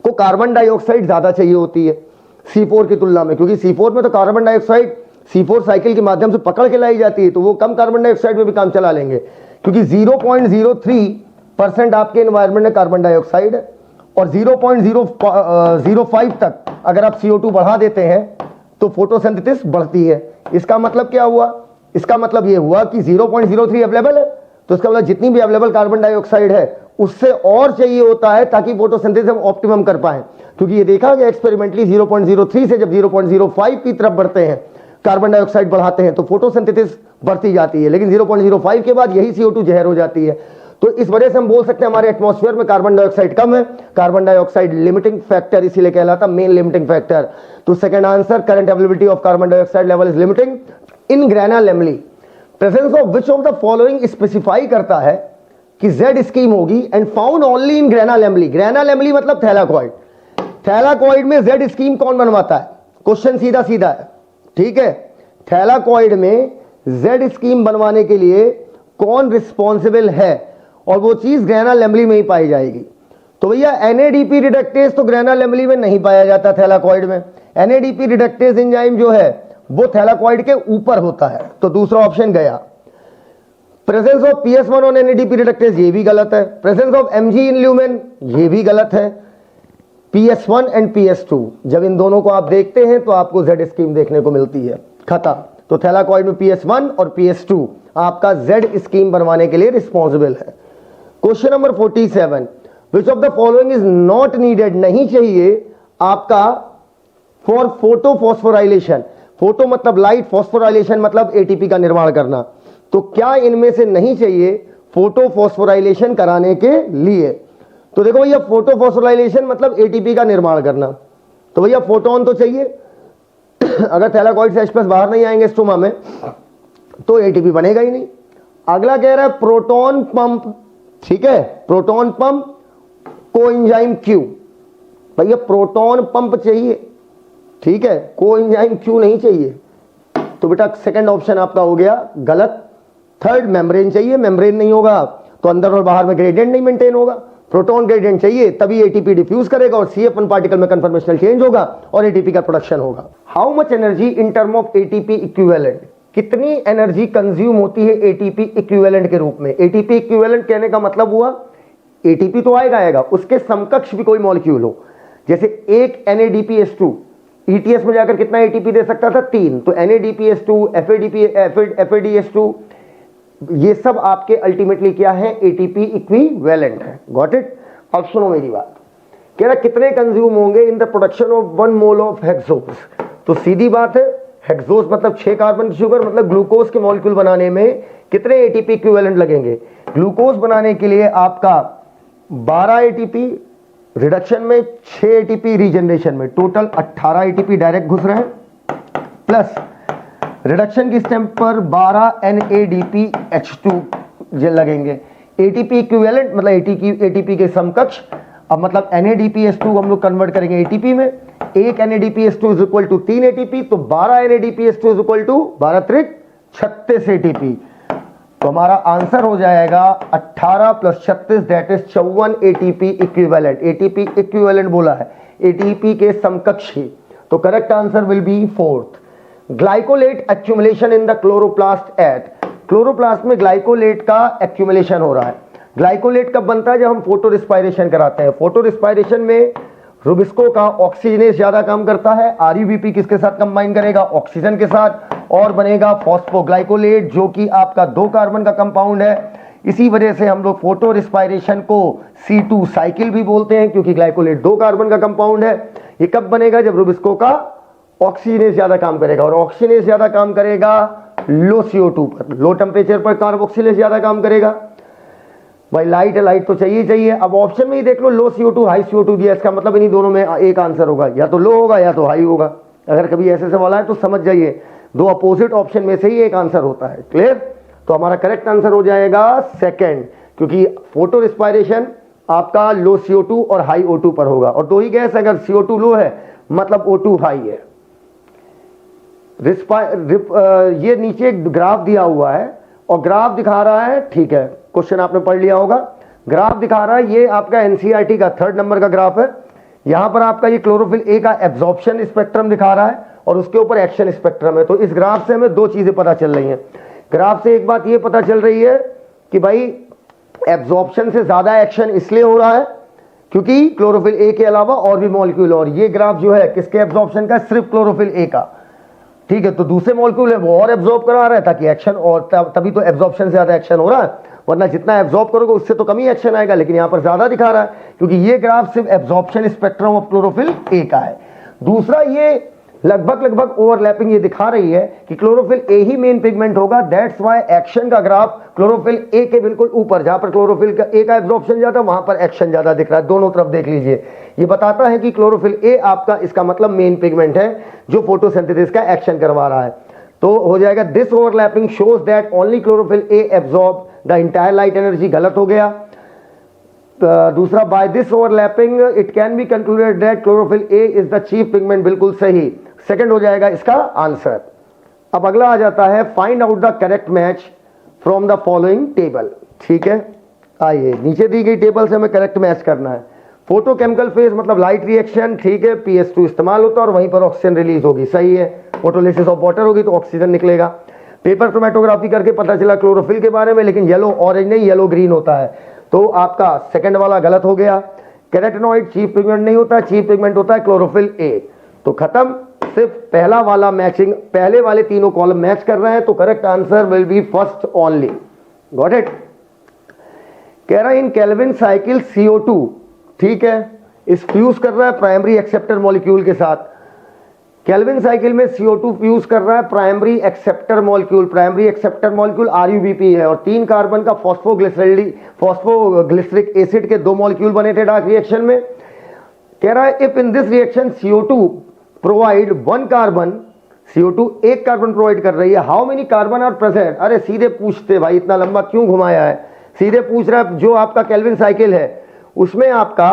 को कार्बन डाइऑक्साइड ज्यादा चाहिए होती है C4 की तुलना में, क्योंकि C4 में तो कार्बन डाइऑक्साइड C4 साइकिल के माध्यम से पकड़ के लाई जाती है, तो वो कम कार्बन डाइऑक्साइड में भी काम चला लेंगे, क्योंकि 0.03% आपके एनवायरनमेंट में कार्बन डाइऑक्साइड है, और 0.005 तक अगर आप CO2 बढ़ा देते हैं तो फोटोसिंथेसिस बढ़ती है। इसका मतलब क्या हुआ? इसका मतलब ये हुआ कि 0.03 अवेलेबल है, तो इसका मतलब जितनी भी अवेलेबल कार्बन डाइऑक्साइड है उससे और चाहिए होता है ताकि फोटोसिंथेसिस हम ऑप्टिमम कर पाए। क्योंकि ये देखा गया एक्सपेरिमेंटली 0.03 से जब 0.05 की तरफ बढ़ते हैं, कार्बन डाइऑक्साइड बढ़ाते हैं, तो फोटोसिंथेसिस बढ़ती जाती है, लेकिन 0.05 के बाद यही CO2 जहर हो जाती है। तो इस वजह से हम बोल सकते हैं हमारे एटमॉस्फेयर में कार्बन डाइऑक्साइड कम है। कार्बन डाइऑक्साइड लिमिटिंग फैक्टर इसीलिए कहलाता मेन लिमिटिंग फैक्टर। तो second answer, current availability of carbon dioxide level is limiting in grana lamellae. Presence of which of the following specify करता है कि जेड स्कीम होगी and found only in grana lamellae. Grana lamellae मतलब thylakoid. Thylakoid में Z scheme कौन बनवाता है? Question सीधा सीधा है, ठीक है। थैलाकॉइड में जेड स्कीम बनवाने के लिए कौन रिस्पॉन्सिबल है, और वो चीज ग्रेना लेमली में ही पाई जाएगी। तो भैया NADP रिडक्टेज तो ग्रेना लेमली में नहीं पाया जाता थैलाकॉइड में। NADP रिडक्टेज एंजाइम जो है वो थैलाकॉइड के ऊपर होता है, तो दूसरा ऑप्शन गया। Presence of PS1 on NADP reductase ये भी गलत है। Presence of Mg in lumen ये भी गलत है। PS1 एंड PS2 जब इन दोनों को आप देखते हैं तो आपको Z स्कीम देखने को मिलती है। खत्म। तो थैलाकॉइड में PS1 और PS2 आपका Z स्कीम बनवाने के लिए रिस्पॉन्सिबल है। Question number 47, which of the following is not needed, नहीं चाहिए आपका फॉर फोटो फॉस्फोराइलेशन। फोटो मतलब लाइट, फॉस्फोराइलेशन मतलब ATP का निर्माण करना। तो क्या इनमें से नहीं चाहिए फोटो फॉस्फोराइलेशन कराने के लिए? तो देखो भैया, फोटो फॉस्फोराइलेशन मतलब ATP का निर्माण करना, तो भैया फोटोन तो चाहिए। अगर थैलाकॉइड से H+ बाहर नहीं आएंगे स्टोमा में तो ATP बनेगा ही नहीं। अगला कह रहा है प्रोटॉन पंप, ठीक है, प्रोटॉन पंप कोएंजाइम Q। भैया प्रोटॉन पंप चाहिए, ठीक है, कोएंजाइम Q नहीं चाहिए। तो बेटा सेकंड ऑप्शन आपका हो गया गलत। थर्ड, मेम्ब्रेन चाहिए, मेम्ब्रेन नहीं होगा तो अंदर और बाहर में ग्रेडियंट नहीं मेंटेन होगा। प्रोटॉन ग्रेडियंट चाहिए तभी ATP डिफ्यूज करेगा और CF1 पार्टिकल में कन्फर्मेशनल चेंज होगा और ATP का प्रोडक्शन होगा। How much energy in term of ATP equivalent, कितनी एनर्जी कंज्यूम होती है ATP इक्विवेलेंट के रूप में? ATP इक्विवेलेंट कहने का मतलब हुआ ATP तो आएगा, उसके समकक्ष भी कोई मॉलिक्यूल हो। जैसे एक NADPH2 ETS में जाकर कितना ATP दे सकता था? 3। तो NADPH2, FADH2 ये सब आपके अल्टीमेटली क्या है? ATP इक्विवेलेंट है। Got it. अब सुनो मेरी बात, कह रहा कितने कंज्यूम होंगे in the production of 1 mole of hexose. तो सीधी बात है, हेक्सोज मतलब 6 कार्बन की शुगर, मतलब ग्लूकोज के मॉलिक्यूल बनाने में कितने ATP इक्विवेलेंट लगेंगे? ग्लूकोज बनाने के लिए आपका 12 ATP रिडक्शन में, 6 ATP रीजनरेशन में, टोटल 18 ATP डायरेक्ट घुस रहे हैं, प्लस रिडक्शन की स्टेप पर 12 NADPH2 लगेंगे। ATP इक्विवेलेंट मतलब ATP के समकक्ष। अब मतलब NADPH2 हम लोग कन्वर्ट करेंगे ATP में। एक NADPH2 is equal to 3 ATP, तो 12 NADPH2 इज इक्वल टू 12 त्रिक 36 ATP। तो हमारा आंसर हो जाएगा 18 + 36 that is 54 ATP equivalent. ATP equivalent बोला है, ATP के समकक्ष ही। तो correct answer will be 4th। Glycolate accumulation in the chloroplast at, chloroplast में ग्लाइकोलेट का एक्यूमुलेशन हो रहा है। ग्लाइकोलेट कब बनता है? जब हम फोटो रिस्पायरेशन कराते हैं। फोटो रिस्पायरेशन में रुबिस्को का ऑक्सीजनेस ज्यादा काम करता है, RUBP किसके साथ कंबाइन करेगा? ऑक्सीजन के साथ, और बनेगा फॉस्फोग्लाइकोलेट, जो कि आपका 2 कार्बन का कंपाउंड है। इसी वजह से हम लोग फोटो रिस्पायरेशन को C2 साइकिल भी बोलते हैं, क्योंकि ग्लाइकोलेट 2 कार्बन का कंपाउंड है। ये कब बनेगा? जब रुबिस्को का ऑक्सीजनेस ज्यादा काम करेगा, और ऑक्सीजनेस ज्यादा काम करेगा लो CO2 पर, लो टेम्परेचर पर कार्बोक्सिलेज ज्यादा काम करेगा। भाई लाइट है, लाइट तो चाहिए चाहिए। अब ऑप्शन में ही देख लो, लो CO2 हाई CO2 दिया, इसका मतलब इन्हीं दोनों में एक आंसर होगा, या तो लो होगा या तो हाई होगा। अगर कभी ऐसे सवाल आए तो समझ जाइए, 2 अपोजिट ऑप्शन में से ही एक आंसर होता है। क्लियर? तो हमारा करेक्ट आंसर हो जाएगा सेकंड, क्योंकि फोटो रिस्पायरेशन आपका लो CO2 और हाई O2 पर होगा, और 2 ही गैस, अगर CO2 लो है मतलब O2 हाई है। ये नीचे एक ग्राफ दिया हुआ है, और ग्राफ दिखा रहा है, ठीक है, क्वेश्चन आपने पढ़ लिया होगा। ग्राफ दिखा रहा है, ये आपका NCERT का 3rd नंबर का ग्राफ है। यहां पर आपका ये क्लोरोफिल A का एब्जॉर्प्शन स्पेक्ट्रम दिखा रहा है, और उसके ऊपर एक्शन स्पेक्ट्रम है। तो इस ग्राफ से हमें 2 चीजें पता चल रही हैं। ग्राफ से एक बात ये पता चल रही है कि भाई एब्जॉर्प्शन से ज्यादा एक्शन इसलिए हो रहा है क्योंकि क्लोरोफिल A के अलावा और भी मॉलिक्यूल, और ये ग्राफ जो है किसके एब्जॉर्प्शन का? सिर्फ क्लोरोफिल A का। ठीक है, तो दूसरे मॉलिक्यूल है वो और एब्जॉर्ब करा रहा है ताकि एक्शन, और तभी तो एब्जॉर्प्शन से ज्यादा एक्शन हो रहा है, वरना जितना एब्जॉर्ब करोगे उससे तो कम ही एक्शन आएगा। लेकिन यहां पर ज्यादा दिखा रहा है क्योंकि ये ग्राफ सिर्फ absorption spectrum of chlorophyll A का है। दूसरा, ये लगभग ओवरलैपिंग ये दिखा रही है कि chlorophyll A he main pigment होगा। दैट्स व्हाई एक्शन का ग्राफ क्लोरोफिल A के बिल्कुल ऊपर, जहां पर क्लोरोफिल का A का एब्जॉर्प्शन ज्यादा, वहां पर एक्शन ज्यादा दिख रहा है। दोनों तरफ देख लीजिए, ये बताता है कि क्लोरोफिल A आपका, इसका मतलब मेन पिगमेंट है जो फोटोसिंथेसिस का एक्शन करवा रहा है। तो हो जाएगा this overlapping shows that only chlorophyll A absorb the entire light energy, गलत हो गया। दूसरा, by this overlapping it can be concluded that chlorophyll A is the chief pigment, बिल्कुल सही, सेकंड हो जाएगा इसका आंसर। अब अगला आ जाता है, find out the correct match from the following table. ठीक है, आइए नीचे दी गई टेबल से हमें करेक्ट मैच करना है। फोटोकेमिकल फेज मतलब लाइट रिएक्शन, ठीक है, PS2 इस्तेमाल होता है और वहीं पर ऑक्सीजन रिलीज होगी, सही है। फोटोलिसिस ऑफ वाटर होगी तो ऑक्सीजन निकलेगा। पेपर क्रोमेटोग्राफी करके पता चला क्लोरोफिल के बारे में, लेकिन येलो ऑरेंज नहीं, येलो ग्रीन होता है, तो आपका सेकंड वाला गलत हो गया। कैरोटेनॉइड चीफ पिगमेंट नहीं होता, चीफ पिगमेंट होता है क्लोरोफिल A। तो खत्म, सिर्फ पहला वाला मैचिंग, पहले वाले तीनों कॉलम मैच कर रहे हैं, तो correct answer will be first only. Got it? कह रहा है इन केल्विन साइकिल CO2, ठीक है, इस फ्यूज कर रहा है प्राइमरी एक्सेप्टर मॉलिक्यूल के साथ। केल्विन साइकिल में CO2 फ्यूज कर रहा है primary acceptor molecule. Primary acceptor molecule RUBP है, और 3 कार्बन का फॉस्फोग्लिसरिक एसिड के 2 मॉलिक्यूल बने थे डार्क रिएक्शन में। कह रहा है if in this reaction CO2 provide 1 carbon, CO2 1 carbon provide कर रही है, how many carbon are present? अरे सीधे पूछते भाई, इतना लंबा क्यों घुमाया है? सीधे पूछ रहा है, जो आपका केल्विन साइकिल है उसमें आपका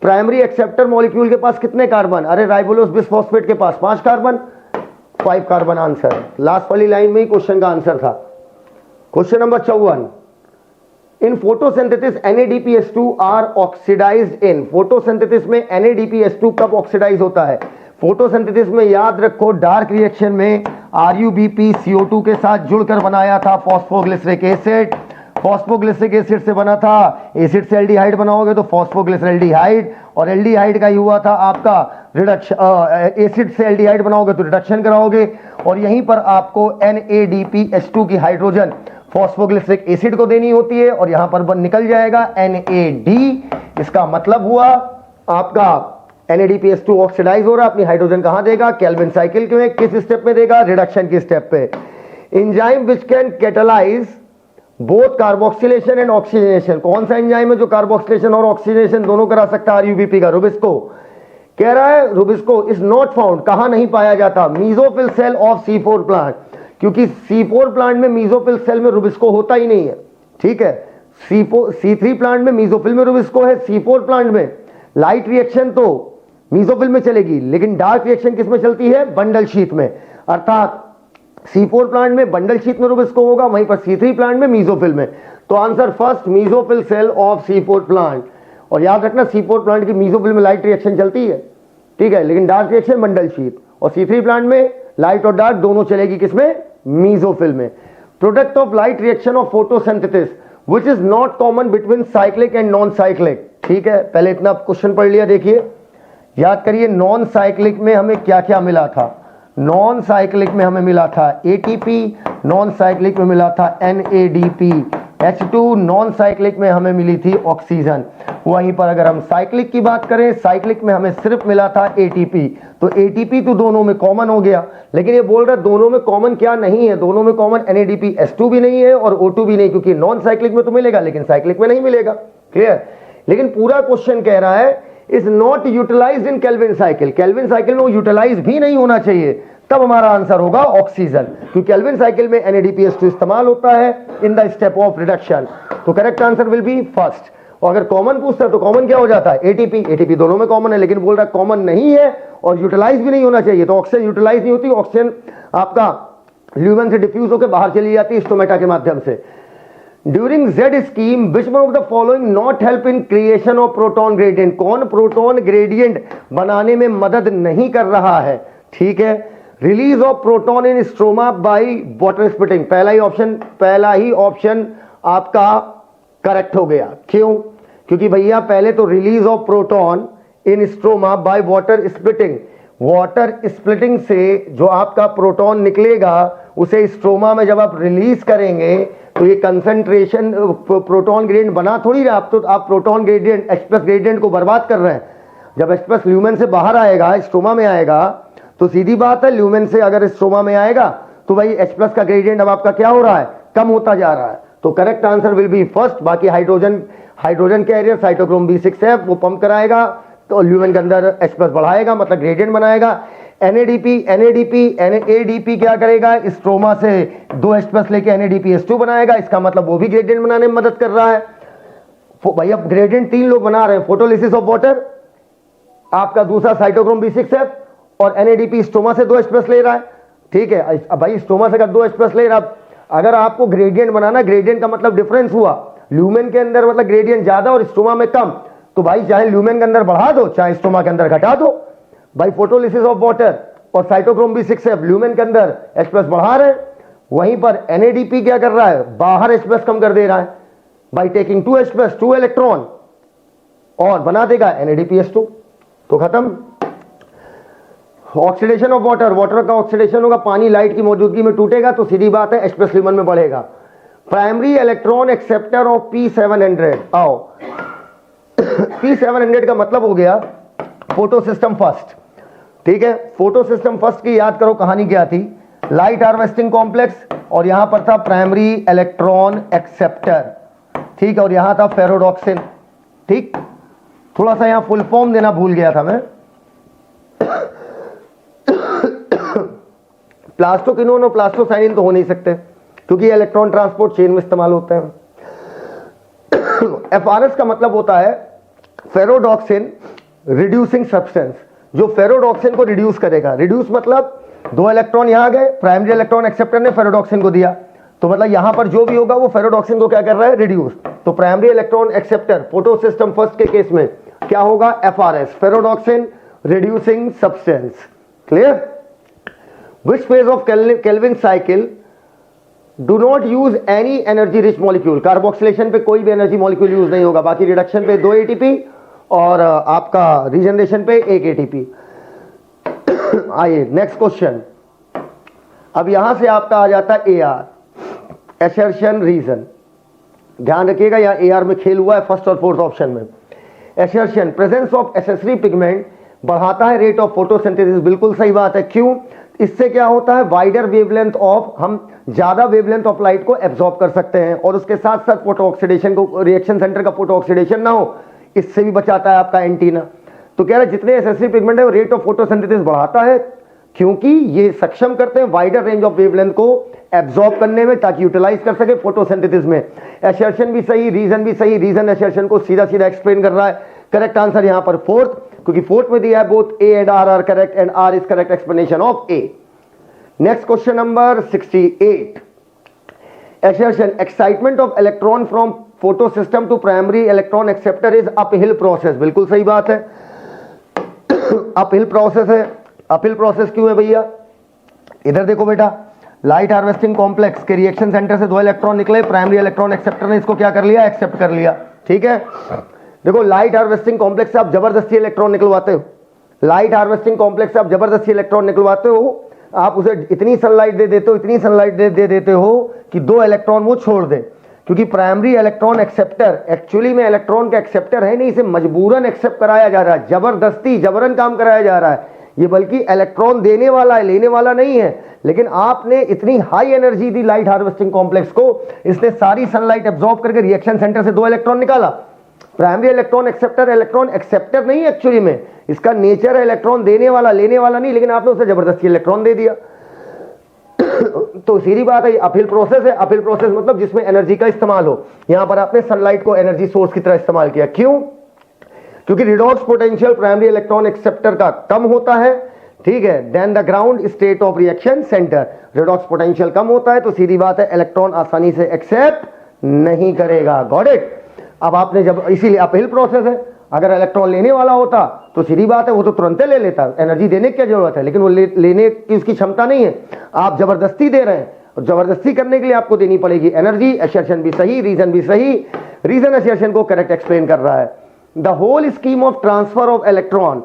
प्राइमरी एक्सेप्टर मॉलिक्यूल के पास कितने कार्बन? अरे राइबोलोस बिसफॉस्फेट के पास 5 कार्बन, 5 कार्बन आंसर। लास्ट वाली लाइन में ही क्वेश्चन का आंसर था। Question number 54, in photosynthesis NADPH2 are oxidised in. Photosynthesis में NADPH2 कब ऑक्सीडाइज होता है? फोटोसिंथेसिस में याद रखो, डार्क रिएक्शन में RUBP CO2 के साथ जुड़कर बनाया था फॉस्फोग्लिसरिक एसिड। फॉस्फोग्लिसरिक एसिड से बना था, एसिड से एल्डिहाइड बनाओगे तो फॉस्फोग्लिसरल्डिहाइड, और एल्डिहाइड का ही हुआ था आपका रिडक्शन, एसिड से एल्डिहाइड बनाओगे तो रिडक्शन कराओगे, और यहीं पर आपको NADPH2 की हाइड्रोजन फॉस्फोग्लिसरिक एसिड को देनी होती है, और यहां पर निकल जाएगा NAD। इसका मतलब हुआ आपका NADPH2 ऑक्सीडाइज हो रहा है, अपनी हाइड्रोजन कहां देगा? केल्विन साइकिल में। किस स्टेप में देगा? रिडक्शन के स्टेप पे। Enzyme which can catalyse both carboxylation and oxygenation. कौन सा एंजाइम है जो कार्बोक्सिलेशन और ऑक्सीजनेशन दोनों करा सकता है? RUBP का, रुबिस्को। कह रहा है रुबिस्को इज नॉट फाउंड, कहां नहीं पाया जाता? Mesophyll cell of C4 plant, क्योंकि C4 प्लांट में मीजोफिल सेल में रुबिस्को होता ही नहीं है, ठीक है। C3 प्लांट में मीजोफिल में रुबिस्को है, C4 प्लांट में लाइट रिएक्शन तो मीजोफिल में चलेगी, लेकिन डार्क रिएक्शन किस में चलती है? बंडल शीट में। अर्थात C4 प्लांट में बंडल शीट में रुबिस्को होगा, वहीं पर C3 प्लांट में मीजोफिल में। तो answer first, mesophyll cell of C4 plant. और याद रखना C4 प्लांट की मीजोफिल में लाइट रिएक्शन चलती है, ठीक है, लेकिन डार्क रिएक्शन बंडल शीट, और C3 प्लांट में लाइट और डार्क दोनों चलेगी किसमें? मीजोफिल में। Product of light reaction of photosynthesis which is not common between cyclic and non cyclic. ठीक है, पहले इतना क्वेश्चन पढ़ लिया, देखिए याद करिए नॉन साइक्लिक में हमें क्या क्या मिला था। नॉन साइक्लिक में हमें मिला था ATP, नॉन साइक्लिक में मिला था NADP, H2, नॉन साइक्लिक में हमें मिली थी ऑक्सीजन। वहीं पर अगर हम साइक्लिक की बात करें, साइक्लिक में हमें सिर्फ मिला था ATP। तो ATP तो दोनों में कॉमन हो गया, लेकिन ये बोल रहा है दोनों में कॉमन क्या नहीं है, दोनों में कॉमन NADP H2 भी नहीं है और O2 भी नहीं, क्योंकि नॉन साइक्लिक में तो मिलेगा लेकिन साइक्लिक में नहीं मिलेगा। क्लियर? लेकिन पूरा क्वेश्चन कह रहा है is not utilised in Calvin cycle, Calvin cycle में यूटिलाइज भी नहीं होना चाहिए, तब हमारा आंसर होगा ऑक्सीजन, क्योंकि केल्विन साइकिल में NADPH2 इस्तेमाल होता है in the step of reduction. तो correct answer will be first. और अगर कॉमन पूछता है तो कॉमन क्या हो जाता है, ATP दोनों में कॉमन है, लेकिन बोल रहा है कॉमन नहीं है और यूटिलाइज भी नहीं होना चाहिए, तो ऑक्सीजन यूटिलाइज नहीं होती, ऑक्सीजन आपका ल्यूमेन से डिफ्यूज होकर बाहर चली जाती है स्टोमेटा के माध्यम से। During Z scheme which one of the following not help in creation of proton gradient, कौन प्रोटॉन ग्रेडियंट बनाने में मदद नहीं कर रहा है? ठीक है, release of proton in stroma by water splitting, पहला ही ऑप्शन आपका करेक्ट हो गया। क्यों? क्योंकि भैया पहले तो release of proton in stroma by water splitting, water splitting से जो आपका प्रोटॉन निकलेगा उसे स्ट्रोमा में जब आप रिलीज करेंगे तो ये कंसंट्रेशन प्रोटॉन ग्रेडियंट बना थोड़ी रहा, आप प्रोटॉन ग्रेडियंट H+ ग्रेडियंट को बर्बाद कर रहे हैं। जब H+ ल्यूमेन से बाहर आएगा, स्ट्रोमा में आएगा, तो सीधी बात है ल्यूमेन से अगर स्ट्रोमा में आएगा तो भाई H+ का ग्रेडियंट अब आपका क्या हो रहा है, कम होता जा रहा है। तो correct answer will be first. बाकी हाइड्रोजन कैरियर साइटोक्रोम B6 है, वो पंप कराएगा तो ल्यूमेन के अंदर H+ बढ़ाएगा, मतलब ग्रेडियंट बनाएगा। NADP क्या करेगा, स्ट्रोमा से 2 H+ लेके NADPH2 बनाएगा, इसका मतलब वो भी ग्रेडियंट बनाने में मदद कर रहा है। भाई अब ग्रेडियंट 3 लोग बना रहे हैं, फोटोलिसिस ऑफ वाटर, आपका दूसरा साइटोक्रोम B6 है और NADP स्ट्रोमा से 2 H+ ले रहा है। ठीक है, अब भाई स्ट्रोमा से अगर 2 H+ ले रहा, अगर आपको ग्रेडियंट बनाना, ग्रेडियंट का मतलब डिफरेंस हुआ, ल्यूमेन के अंदर मतलब ग्रेडियंट ज्यादा और स्ट्रोमा में कम, तो भाई चाहे ल्यूमेन के अंदर बढ़ा दो चाहे स्ट्रोमा के अंदर घटा दो। भाई फोटोलिसिस ऑफ वाटर और साइटोक्रोम B6 है, ल्यूमेन के अंदर H+ बढ़ा रहे हैं, वहीं पर NADP क्या कर रहा है, बाहर H+ कम कर दे रहा है बाई टेकिंग 2 H+, 2 इलेक्ट्रॉन, और बना देगा NADPH2। तो खत्म। ऑक्सीडेशन ऑफ वाटर, वाटर का ऑक्सीडेशन होगा, पानी लाइट की मौजूदगी में टूटेगा तो सीधी बात है H+ ल्यूमेन में बढ़ेगा। Primary electron acceptor of P700, आओ P700 का मतलब हो गया फोटो सिस्टम फर्स्ट। ठीक है, फोटो सिस्टम फर्स्ट की याद करो कहानी क्या थी, लाइट हार्वेस्टिंग कॉम्प्लेक्स, और यहां पर था प्राइमरी इलेक्ट्रॉन एक्सेप्टर। ठीक है, और यहां था फेरोडॉक्सिन। ठीक, थोड़ा सा यहां फुल फॉर्म देना भूल गया था मैं। प्लास्टोकिनोन और प्लास्टोसाइनिन तो हो नहीं सकते क्योंकि इलेक्ट्रॉन ट्रांसपोर्ट चेन में इस्तेमाल होते हैं। FRS का मतलब होता है फेरोडॉक्सिन रिड्यूसिंग सब्सटेंस, जो फेरोडॉक्सिन को रिड्यूस करेगा। रिड्यूस मतलब 2 इलेक्ट्रॉन यहां गए, प्राइमरी इलेक्ट्रॉन एक्सेप्टर ने फेरोडॉक्सिन को दिया, तो मतलब यहां पर जो भी होगा वो फेरोडॉक्सिन को क्या कर रहा है, रिड्यूस। तो primary electron acceptor photo system first के केस में क्या होगा, FRS, ferredoxin reducing substance. Clear? Which phase of Kelvin cycle do not use any energy rich molecule? Carboxylation पे कोई भी एनर्जी मॉलिक्यूल यूज नहीं होगा, बाकी रिडक्शन पे 2 ATP और आपका रीजनरेशन पे 1 ATP। आइए नेक्स्ट क्वेश्चन। अब यहां से आपका आ जाता है AR, एसर्शन रीजन। ध्यान रखिएगा यहाँ AR में खेल हुआ है फर्स्ट और फोर्थ ऑप्शन में। Assertion, presence of accessory pigment बढ़ाता है रेट ऑफ फोटोसिंथेसिस, बिल्कुल सही बात है। क्यों? इससे क्या होता है, वाइडर वेवलेंथ ऑफ, हम ज्यादा वेवलेंथ ऑफ लाइट को एब्जॉर्ब कर सकते हैं, और उसके साथ साथ फोटो ऑक्सीडेशन को, रिएक्शन सेंटर का फोटो ऑक्सीडेशन ना हो, इससे भी बचाता है आपका एंटीना। तो कह रहा है जितने एसेसरी पिगमेंट है वो रेट ऑफ फोटोसिंथेसिस बढ़ाता है, क्योंकि ये सक्षम करते हैं वाइडर रेंज ऑफ वेवलेंथ को एब्जॉर्ब करने में, ताकि यूटिलाइज कर सके फोटोसिंथेसिस में। एसर्शन भी सही, रीजन भी सही, रीजन एसर्शन को सीधा सीधा एक्सप्लेन कर रहा है। करेक्ट आंसर यहां पर फोर्थ, क्योंकि फोर्थ में दिया है both A and R are correct and R is correct explanation of A। Next question number 68। Assertion, excitement of electron from photosystem to primary electron acceptor is uphill process, बिल्कुल सही बात है। Uphill process है। Uphill process क्यों है भैया? इधर देखो बेटा, लाइट हार्वेस्टिंग कॉम्प्लेक्स के रिएक्शन सेंटर से 2 इलेक्ट्रॉन निकले, प्राइमरी इलेक्ट्रॉन एक्सेप्टर ने इसको क्या कर लिया, एक्सेप्ट कर लिया। ठीक है, देखो लाइट हार्वेस्टिंग कॉम्प्लेक्स से आप जबरदस्ती इलेक्ट्रॉन निकलवाते हो, लाइट हार्वेस्टिंग कॉम्प्लेक्स से आप जबरदस्ती इलेक्ट्रॉन निकलवाते हो, आप उसे इतनी सनलाइट दे देते हो, इतनी सनलाइट दे देते हो कि 2 इलेक्ट्रॉन वो छोड़ दे, क्योंकि प्राइमरी इलेक्ट्रॉन एक्सेप्टर एक्चुअली में इलेक्ट्रॉन का एक्सेप्टर है नहीं, इसे मजबूरन एक्सेप्ट कराया जा रहा है, जबरदस्ती जबरन काम कराया जा रहा है ये, बल्कि इलेक्ट्रॉन देने वाला है, लेने वाला नहीं है। लेकिन आपने इतनी हाई एनर्जी दी लाइट हार्वेस्टिंग कॉम्प्लेक्स को, इसने सारी सनलाइट एब्जॉर्ब करके रिएक्शन सेंटर से 2 इलेक्ट्रॉन निकाला। प्राइमरी इलेक्ट्रॉन एक्सेप्टर नहीं एक्चुअली में, इसका नेचर है इलेक्ट्रॉन देने वाला लेने वाला नहीं, लेकिन आपने उसे जबरदस्ती इलेक्ट्रॉन दे दिया। तो सीधी बात है, अपहिल प्रोसेस है। अपहिल प्रोसेस मतलब जिसमें एनर्जी का इस्तेमाल हो। यहां पर आपने सनलाइट को एनर्जी सोर्स की तरह इस्तेमाल किया। क्यों? क्योंकि redox potential primary electron acceptor का कम होता है, ठीक है, then the ground state of reaction centre. Redox potential कम होता है तो सीधी बात है इलेक्ट्रॉन आसानी से एक्सेप्ट नहीं करेगा। Got it? अब आपने जब, इसीलिए अपहिल प्रोसेस है। अगर इलेक्ट्रॉन लेने वाला होता तो सीधी बात है वो तो तुरंत ले लेता, एनर्जी देने की क्या जरूरत है, लेकिन वो लेने की उसकी क्षमता नहीं है। आप जबरदस्ती दे रहे हैं, और जबरदस्ती करने के लिए आपको देनी पड़ेगी एनर्जी। असर्शन भी सही, रीजन भी सही, रीजन असर्शन को करेक्ट एक्सप्लेन कर रहा है। The whole scheme of transfer of electron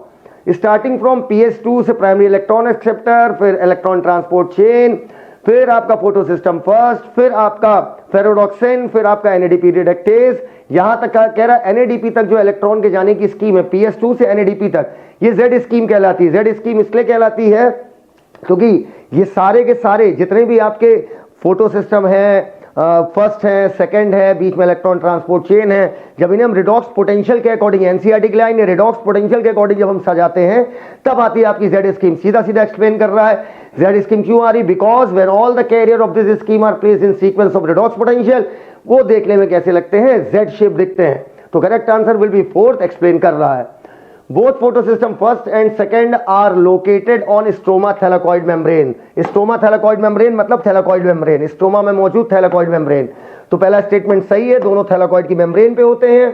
starting from PS2 से प्राइमरी इलेक्ट्रॉन एक्सेप्टर, फिर इलेक्ट्रॉन ट्रांसपोर्ट चेन, फिर आपका फोटो सिस्टम फर्स्ट, फिर आपका फेरोडॉक्सिन, फिर आपका NADP रिडक्टेज, यहां तक कह रहा है NADP तक जो इलेक्ट्रॉन के जाने की स्कीम है PS2 से NADP तक, ये Z स्कीम कहलाती है। Z स्कीम इसलिए कहलाती है क्योंकि ये सारे के सारे जितने भी आपके फोटो सिस्टम है, फर्स्ट है, सेकंड है, बीच में इलेक्ट्रॉन ट्रांसपोर्ट चेन है, जब इन्हें हम रिडॉक्स पोटेंशियल के अकॉर्डिंग, एनसीईआरटी की लाइन रिडॉक्स पोटेंशियल के अकॉर्डिंग जब हम सजाते हैं, तब आती है आपकी Z स्कीम। सीधा सीधा एक्सप्लेन कर रहा है Z स्कीम क्यों आ रही, because when all the carrier of this scheme are placed in sequence of redox potential, वो देखने में कैसे लगते हैं, Z शेप दिखते हैं। तो correct answer will be fourth, explain कर रहा है। Both photo system first and second are located on stroma thylakoid membrane. Stroma thylakoid membrane मतलब थैलाकॉइड मेम्ब्रेन, स्ट्रोमा में मौजूद थैलाकॉइड मेम्ब्रेन। तो पहला स्टेटमेंट सही है, दोनों थैलाकॉइड की मेम्ब्रेन पे होते हैं।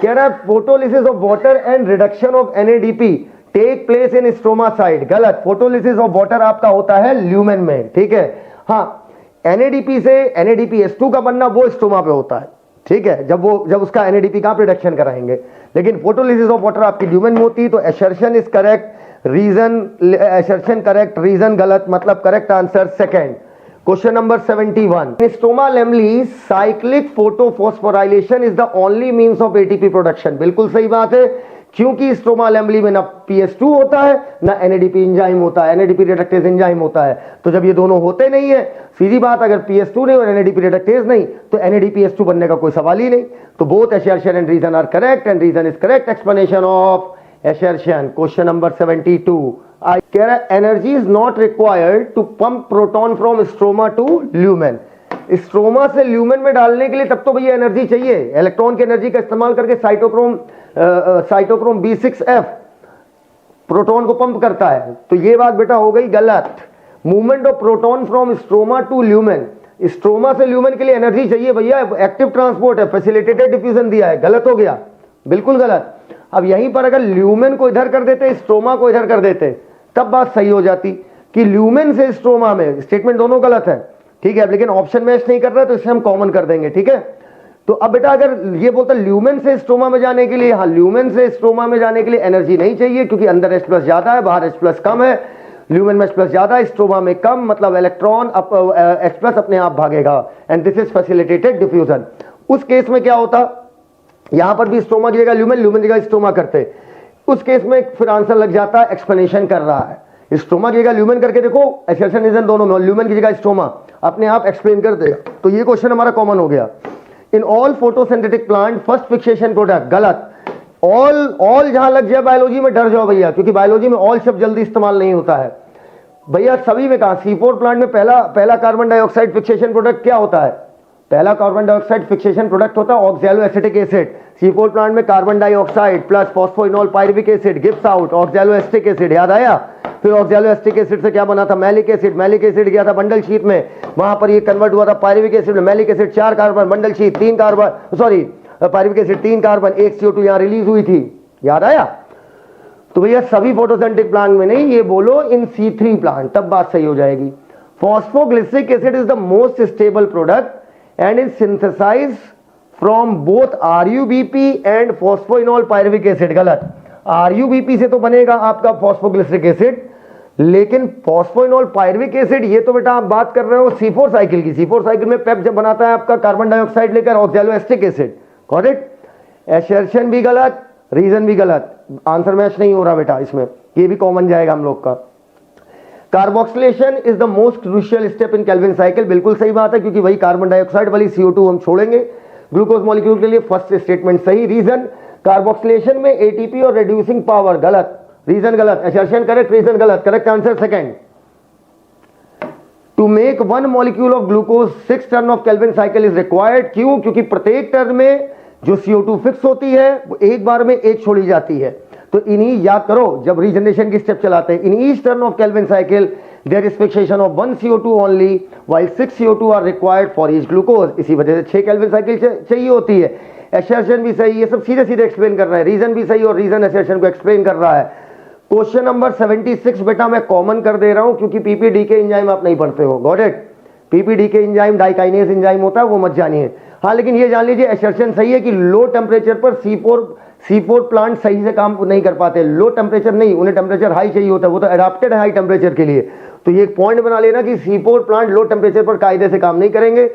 कह रहा है photolysis of water and reduction of NADP take place in stroma side. गलत, फोटोलिसिस ऑफ वाटर आपका होता है ल्यूमेन में, ठीक है। हाँ, NADP से NADPH2 का बनना वो स्ट्रोमा पे होता है, ठीक है, जब उसका NADP का रिडक्शन कराएंगे। लेकिन फोटोलिसिस ऑफ वाटर आपकी ल्यूमेन में होती है। तो assertion is correct, reason assertion correct, reason गलत, मतलब correct answer second. Question number 71, in stroma lamellae cyclic photophosphorylation is the only means of ATP production. बिल्कुल सही बात है, क्योंकि स्ट्रोमा लैमली में ना PS2 होता है ना NADP एंजाइम होता है, NADP रिडक्टेज एंजाइम होता है। तो जब ये दोनों होते नहीं है, सीधी बात, अगर PS2 नहीं और NADP रिडक्टेज नहीं तो NADPH2 बनने का कोई सवाल ही नहीं। तो both assertion and reason are correct and reason is correct explanation of assertion. Question number 72, कह रहा है energy is not required to pump proton from stroma to lumen. Stroma से ल्यूमेन में डालने के लिए तब तो भैया एनर्जी चाहिए, इलेक्ट्रॉन की एनर्जी का इस्तेमाल करके साइटोक्रोम B6F प्रोटॉन को पंप करता है। तो ये बात बेटा हो गई गलत। Movement of proton from stroma to lumen, stroma से ल्यूमेन के लिए एनर्जी चाहिए भैया, एक्टिव ट्रांसपोर्ट है, फैसिलिटेटेड डिफ्यूजन दिया है, गलत हो गया, बिल्कुल गलत। अब यहीं पर अगर ल्यूमेन को इधर कर देते, स्ट्रोमा को इधर कर देते, तब बात सही हो जाती कि ल्यूमेन से स्ट्रोमा में। स्टेटमेंट दोनों गलत है, ठीक है, लेकिन ऑप्शन मैच नहीं कर रहा है तो इसे हम कॉमन कर देंगे, ठीक है। तो अब बेटा अगर ये बोलता ल्यूमेन से स्ट्रोमा में जाने के लिए, हाँ, ल्यूमेन से स्ट्रोमा में जाने के लिए एनर्जी नहीं चाहिए, क्योंकि अंदर H+ ज्यादा है, बाहर H+ कम है। ल्यूमेन में H+ ज्यादा है, स्ट्रोमा में कम, मतलब इलेक्ट्रॉन H+ अपने आप भागेगा and this is facilitated diffusion. उस केस में क्या होता, यहां पर भी स्ट्रोमा की जगह ल्यूमेन, ल्यूमेन की जगह स्ट्रोमा करते, उस केस में फिर आंसर लग जाता है, एक्सप्लेनेशन कर रहा है। स्ट्रोमा की जगह ल्यूमेन करके देखो, असर्शन रीजन दोनों में, ल्यूमेन की जगह स्ट्रोमा, अपने आप एक्सप्लेन कर देगा। तो ये क्वेश्चन हमारा कॉमन हो गया। In all photosynthetic plant first fixation product, गलत। ऑल जहां लग जाए बायोलॉजी में डर जाओ भैया, क्योंकि बायोलॉजी में ऑल शब्द जल्दी इस्तेमाल नहीं होता है भैया। सभी में कहा C4 प्लांट में पहला कार्बन डाइऑक्साइड फिक्सेशन प्रोडक्ट क्या होता है, पहला कार्बन डाइऑक्साइड फिक्सेशन प्रोडक्ट होता है oxaloacetic acid. C4 plant में carbon dioxide plus phosphoenol pyruvic acid gives out oxaloacetic acid, याद आया। फिर ऑक्सैलो एसिटिक एसिड से क्या बना था, मैलिक एसिड। मैलिक एसिड गया था बंडल शीट में, वहां पर ये कन्वर्ट हुआ था पायरुविक एसिड में। Malic acid 4 carbon, bundle sheath 3 carbon, sorry pyruvic acid 3 carbon, 1 CO2 यहां रिलीज हुई थी, याद आया। तो भैया सभी फोटोसिंथेटिक प्लांट में नहीं, ये बोलो इन C3 प्लांट, तब बात सही हो जाएगी। Phosphoglyceric acid is the most stable product and is synthesised from both RuBP and phosphoenol pyruvic acid, गलत। RuBP से तो बनेगा आपका फॉस्फोग्लिसरिक एसिड, लेकिन फॉस्फोइनोल पायरुविक एसिड, ये तो बेटा आप बात कर रहे हो C4 साइकिल की। C4 साइकिल में पेप जब बनाता है आपका कार्बन डाइऑक्साइड लेकर ऑक्सैलोएस्टिक एसिड, करेक्ट। एसर्शन भी गलत, रीजन भी गलत, आंसर मैच नहीं हो रहा बेटा इसमें, ये भी कॉमन जाएगा हम लोग का। Carboxylation is the most crucial step in Calvin cycle, बिल्कुल सही बात है, क्योंकि वही कार्बन डाइऑक्साइड वाली CO2 हम छोड़ेंगे ग्लूकोज मॉलिक्यूल के लिए। फर्स्ट स्टेटमेंट सही। रीजन, कार्बोक्सिलेशन में ATP और रिड्यूसिंग पावर, गलत, रीजन गलत, एसर्शन करेक्ट, रीजन गलत, correct answer second. To make one molecule of glucose 6 turn of Calvin cycle is required, क्यों? क्योंकि प्रत्येक टर्न में जो CO2 फिक्स होती है वो एक बार में एक छोड़ी जाती है। तो इन्हीं याद करो, जब रीजनरेशन की स्टेप चलाते हैं, in each turn of Calvin cycle there is fixation of 1 CO2 only while 6 CO2 are required for each glucose. इसी वजह से 6 केल्विन साइकिल चाहिए होती है। एसर्शन भी सही, ये सब सीधे सीधे एक्सप्लेन कर रहा है। रीजन भी सही और रीजन एसर्शन को एक्सप्लेन कर रहा है। क्वेश्चन नंबर 76 बेटा मैं कॉमन कर दे रहा हूं, क्योंकि PPDK एंजाइम आप नहीं पढ़ते हो, got it. PPDK enzyme dikinase enzyme होता है, वो मत जानिए। हाँ, लेकिन ये जान लीजिए एसर्शन सही है कि लो टेम्परेचर पर C4 प्लांट सही से काम नहीं कर पाते। लो टेम्परेचर नहीं, उन्हें टेम्परेचर हाई चाहिए होता है, वो तो एडाप्टेड है हाई टेम्परेचर के लिए। तो ये एक पॉइंट बना लेना कि C4 प्लांट लो टेम्परेचर पर कायदे से काम नहीं करेंगे।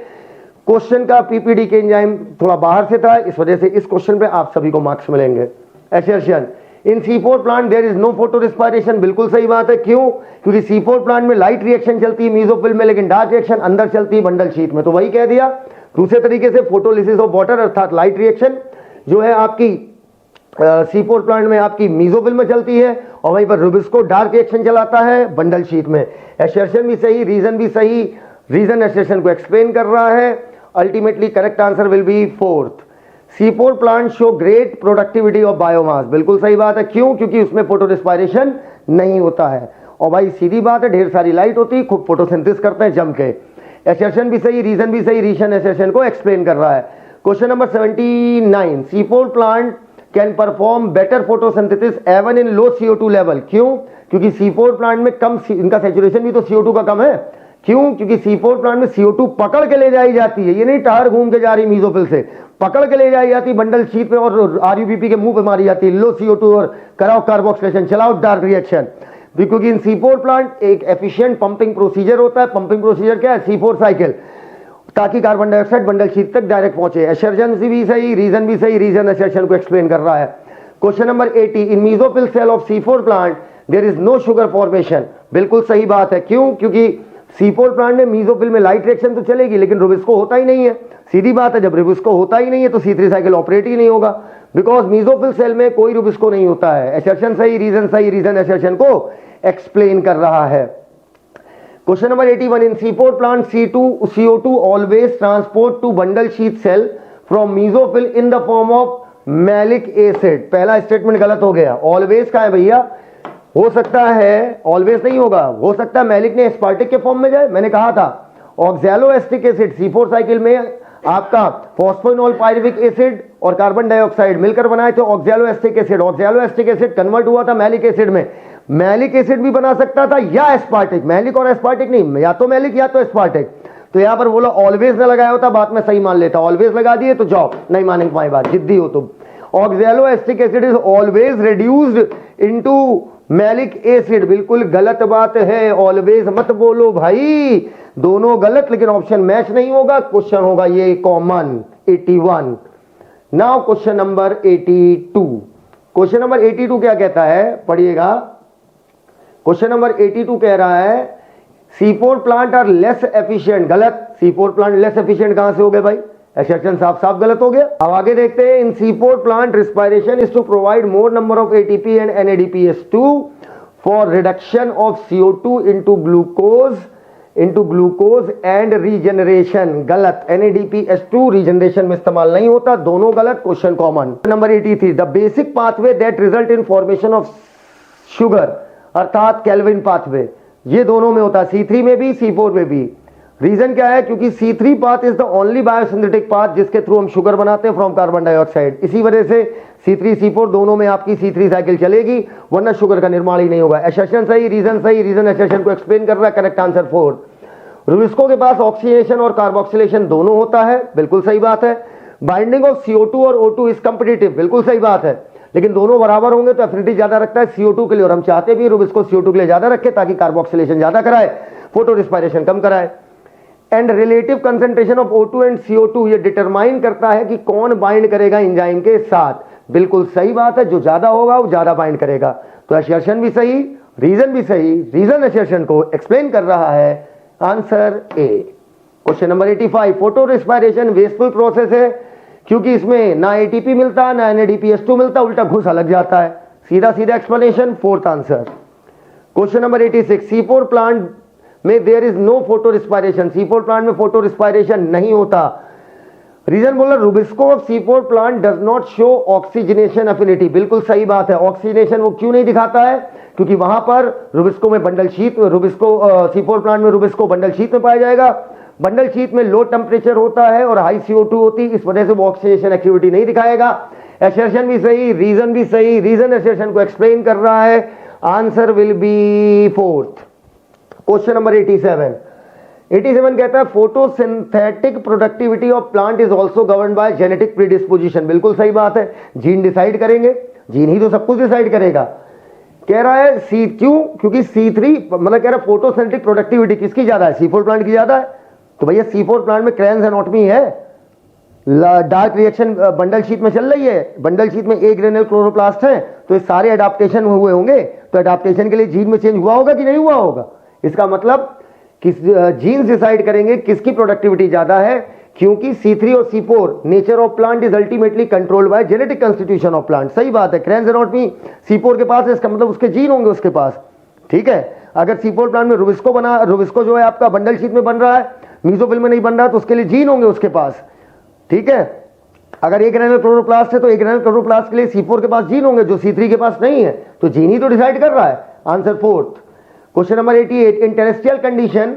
क्वेश्चन का PPDK एंजाइम थोड़ा बाहर से था, इस वजह से इस क्वेश्चन पे आप सभी को मार्क्स मिलेंगे। Assertion, in C4 plant there is no photorespiration, बिल्कुल सही बात है। क्यों? क्योंकि C4 प्लांट में लाइट रिएक्शन चलती है मेसोफिल में, लेकिन डार्क रिएक्शन अंदर चलती है बंडल शीथ में। तो वही कह दिया। दूसरे तरीके से फोटोलिसिस ऑफ वाटर अर्थात लाइट रिएक्शन जो है आपकी C4 प्लांट में आपकी मेसोफिल में चलती है, और वहीं पर रुबिस्को डार्क रिएक्शन चलाता है बंडल शीथ में। एसर्शन भी सही, रीजन भी सही, रीजन एसर्शन को एक्सप्लेन कर रहा है। Ultimately correct answer will be fourth. C4 plant show great productivity of biomass, बिल्कुल सही बात है। क्यों? क्योंकि उसमें फोटो रेस्पिरेशन नहीं होता है, और भाई सीधी बात है, ढेर सारी लाइट होती है, खूब फोटोसिंथेसिस करते हैं जम के। एसर्शन भी सही, रीजन भी सही, रीजन एसर्शन को एक्सप्लेन कर रहा है। Question number 79, C4 plant can perform better photosynthesis even in low CO2 level. क्यों? क्योंकि C4 प्लांट में कम, इनका सैचुरेशन भी तो CO2 का कम है। क्यों? क्योंकि C4 प्लांट में CO2 पकड़ के ले जाई जाती है, ये नहीं टहर घूम के जा रही मेसोफिल से, पकड़ के ले जाई जाती बंडल शीट पे और RUBP के मुंह पे मारी जाती है। लो CO2 और कराओ कार्बोक्सिलेशन, चलाओ डार्क रिएक्शन। क्योंकि इन C4 प्लांट एक एफिशिएंट पंपिंग प्रोसीजर होता है। पंपिंग प्रोसीजर क्या है? C4 साइकिल, ताकि कार्बन डाइऑक्साइड बंडल शीट तक डायरेक्ट पहुंचे। एसर्शन भी सही, रीजन भी सही, रीजन एसर्शन को एक्सप्लेन कर रहा है। Question number 80, in mesophyll cell of C4 plant there is no sugar formation, बिल्कुल सही बात है। क्यों? क्योंकि C4 प्लांट में मेसोफिल में लाइट रिएक्शन तो चलेगी, लेकिन रुबिस्को होता ही नहीं है। सीधी बात है, जब रुबिस्को होता ही नहीं है तो C3 साइकिल ऑपरेट ही नहीं होगा, बिकॉज मेसोफिल सेल में कोई रुबिस्को नहीं होता है। एसर्शन सही, रीजन एसर्शन को एक्सप्लेन कर रहा है। Question number 81, in C4 plant CO2 always transport to bundle sheath cell from mesophyll in the form of malic acid. पहला स्टेटमेंट गलत हो गया। ऑलवेज का है भैया, हो सकता है ऑलवेज नहीं होगा, हो सकता है मैलिक ने एस्पार्टिक के फॉर्म में जाए। मैंने कहा था ऑक्सैलोएस्टिक एसिड C4 साइकिल में आपका फॉस्फोइनोल पायरुविक एसिड और कार्बन डाइऑक्साइड मिलकर बनाए थे ऑक्सैलोएस्टिक एसिड। ऑक्सैलोएस्टिक एसिड कन्वर्ट हुआ था मैलिक एसिड में। मैलिक एसिड भी बना सकता था या एस्पार्टिक, मैलिक और एस्पार्टिक नहीं, या तो मैलिक या तो एस्पार्टिक। तो यहां पर बोला ऑलवेज ना लगाया होता, बात में सही मान लेता। ऑलवेज लगा दिए तो जॉब नहीं मानेंगे तुम्हारी बात, जिद्दी हो तुम। Oxaloacetic acid is always reduced into malic acid, बिल्कुल गलत बात है। ऑलवेज मत बोलो भाई, दोनों गलत, लेकिन ऑप्शन मैच नहीं होगा। क्वेश्चन होगा ये common 81। Now question number 82। Question number 82 क्या कहता है, पढ़िएगा। क्वेश्चन नंबर 82 कह रहा है C4 plant are less efficient, गलत। C4 प्लांट लेस एफिशिएंट कहां से हो गए भाई? एसर्शन साफ साफ गलत हो गया। अब आगे देखते हैं। In C4 plant respiration is to provide more number of ATP and NADPH2 for reduction of CO2 into glucose and regeneration, गलत। NADPH2 रीजनरेशन में इस्तेमाल नहीं होता, दोनों गलत। Question common. Number 83, the basic pathway that result in formation of sugar अर्थात Calvin pathway, ये दोनों में होता है, C3 में भी C4 में भी। रीजन क्या है? क्योंकि C3 path is the only biosynthetic path जिसके थ्रू हम शुगर बनाते हैं फ्रॉम कार्बन डाइऑक्साइड। इसी वजह से C3 C4 दोनों में आपकी C3 साइकिल चलेगी, वरना शुगर का निर्माण ही नहीं होगा। एसर्शन सही, रीजन एसर्शन को एक्सप्लेन कर रहा है। Correct answer 4। रुबिस्को के पास ऑक्सीडेशन और कार्बोक्सिलेशन दोनों होता है, बिल्कुल सही बात है। बाइंडिंग ऑफ CO2 और O2 इज कॉम्पिटिटिव, बिल्कुल सही बात है। लेकिन दोनों बराबर होंगे तो एफिनिटी ज्यादा रखता है CO2 के लिए, और हम चाहते भी रुबिस्को CO2 के लिए ज्यादा रखे ताकि कार्बोक्सिलेशन ज्यादा कराए, फोटो रिस्पायरेशन कम कराए। And relative concentration of O2 and CO2 ये डिटरमाइन करता है कि कौन बाइंड करेगा एंजाइम के साथ। बिल्कुल सही बात है, जो ज्यादा होगा वो ज्यादा बाइंड करेगा। तो असर्शन भी सही, रीजन भी सही, रीजन असर्शन को एक्सप्लेन कर रहा है। Answer A. Question number 85, photo respiration wasteful process है क्योंकि इसमें ना ATP मिलता ना NADPH2 मिलता, उल्टा घुसा लग जाता है। सीधा सीधा explanation, fourth answer. Question number 86, C4 plant में there is no photo respiration, C4 plant में फोटो रिस्पायरेशन नहीं होता। रीजन बोला rubisco of C4 plant does not show oxygenation affinity. बिल्कुल सही बात है, ऑक्सीजनेशन वो क्यों नहीं दिखाता है? क्योंकि वहां पर रुबिस्को में bundle sheath, Rubisco C4 plant में रुबिस्को बंडल शीट में पाया जाएगा। बंडल शीट में लो टेम्परेचर होता है और हाई CO2 होती है, इस वजह से वो ऑक्सीजनेशन एक्टिविटी नहीं दिखाएगा। असर्शन भी सही, रीजन भी सही, रीजन असर्शन को एक्सप्लेन कर रहा है। Answer will be fourth. Question number 87 कहता है photosynthetic productivity of plant is also govern by genetic predisposition. बिल्कुल सही बात है, जीन डिसाइड करेंगे, जीन ही तो सब कुछ डिसाइड करेगा। कह रहा है क्यों? क्योंकि C3 मतलब कह रहा है फोटोसिंथेटिक प्रोडक्टिविटी किसकी ज्यादा है? C4 प्लांट की ज्यादा है। तो भैया C4 प्लांट में क्रेन्स एनाटॉमी है, डार्क रिएक्शन बंडल शीट में चल रही है, बंडल शीट में एक ग्रेनुल क्लोरोप्लास्ट है, तो ये सारे अडाप्टेशन हुए होंगे। तो अडाप्टेशन के लिए जीन में चेंज हुआ होगा कि नहीं हुआ होगा? इसका मतलब किस जीन्स डिसाइड करेंगे किसकी प्रोडक्टिविटी ज्यादा है, क्योंकि C3 और C4 nature of plant is ultimately controlled by genetic constitution of plant. सही बात है, क्रेन्स एनाटॉमी C4 के पास है, इसका मतलब उसके जीन होंगे उसके पास। ठीक है, अगर C4 प्लांट में रुबिस्को जो है आपका बंडल शीट में बन रहा है, मीसोफिल में नहीं बन रहा, तो उसके लिए जीन होंगे उसके पास। ठीक है, अगर एक ग्रेनुल क्लोरोप्लास्ट है तो एक ग्रेनुल क्लोरोप्लास्ट के लिए C4 के पास जीन होंगे जो C3 के पास नहीं है, तो जीन ही तो डिसाइड कर रहा है। Answer fourth. Question number 88, in terrestrial condition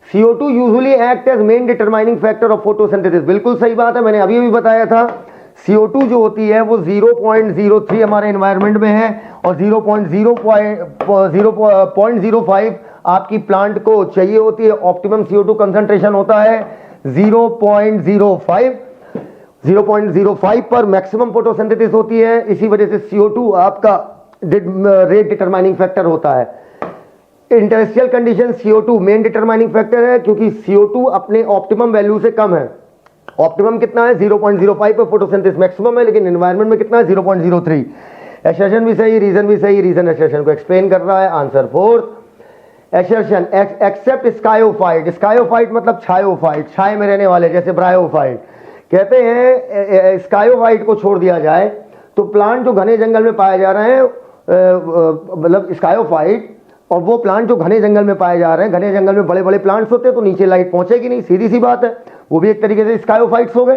CO2 usually act as main determining factor of photosynthesis. बिल्कुल सही बात है, मैंने अभी भी बताया था। CO2 जो होती है वो 0.03 हमारे एनवायरनमेंट में है और 0.05 आपकी प्लांट को चाहिए होती है। ऑप्टिमम CO2 कंसंट्रेशन होता है 0.05। 0.05 पर मैक्सिमम फोटोसिंथेसिस होती है, इसी वजह से CO2 आपका रेट डिटरमाइनिंग फैक्टर होता है। Interstitial condition CO2 main determining factor है क्योंकि CO2 अपने ऑप्टिमम वैल्यू से कम है। ऑप्टिमम कितना है? 0.05 पर फोटोसिंथेसिस मैक्सिमम है, लेकिन एनवायरनमेंट में कितना है? 0.03। असर्शन भी सही, रीजन भी सही, रीजन असर्शन को एक्सप्लेन कर रहा है। Answer fourth. Assertion except sciophyte. Sciophyte मतलब छायोफाइट, छाए में रहने वाले, जैसे ब्रायोफाइट। कहते हैं स्कायोफाइट को छोड़ दिया जाए तो प्लांट जो घने जंगल में पाए जा रहे हैं, मतलब स्कायोफाइट, और वो प्लांट जो घने जंगल में पाए जा रहे हैं, घने जंगल में बड़े बड़े प्लांट्स होते हैं तो नीचे लाइट पहुंचेगी नहीं, सीधी सी बात है। वो भी एक तरीके से स्कायोफाइट्स हो गए।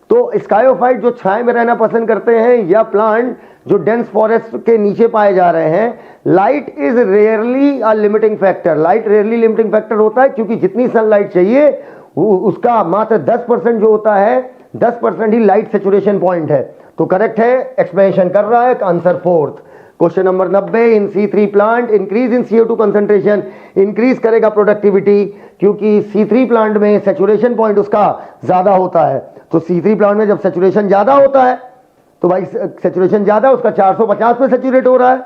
तो स्कायोफाइट जो छाए में रहना पसंद करते हैं, या प्लांट जो डेंस फॉरेस्ट के नीचे पाए जा रहे हैं, light is rarely a limiting factor. Light rarely limiting factor होता है क्योंकि जितनी सनलाइट चाहिए उसका मात्र 10% जो होता है, 10% ही लाइट सेचुरेशन पॉइंट है। तो करेक्ट है, एक्सप्लेनेशन कर रहा है। Answer fourth. Question number 90, in C3 plant increase in CO2 concentration. Increase करेगा प्रोडक्टिविटी क्योंकि C3 प्लांट में सेचुरेशन पॉइंट उसका ज्यादा होता है। तो C3 प्लांट में जब सेचुरेशन ज्यादा होता है तो भाई सेचुरेशन ज्यादा, उसका 450 पे सेचुरेट हो रहा है।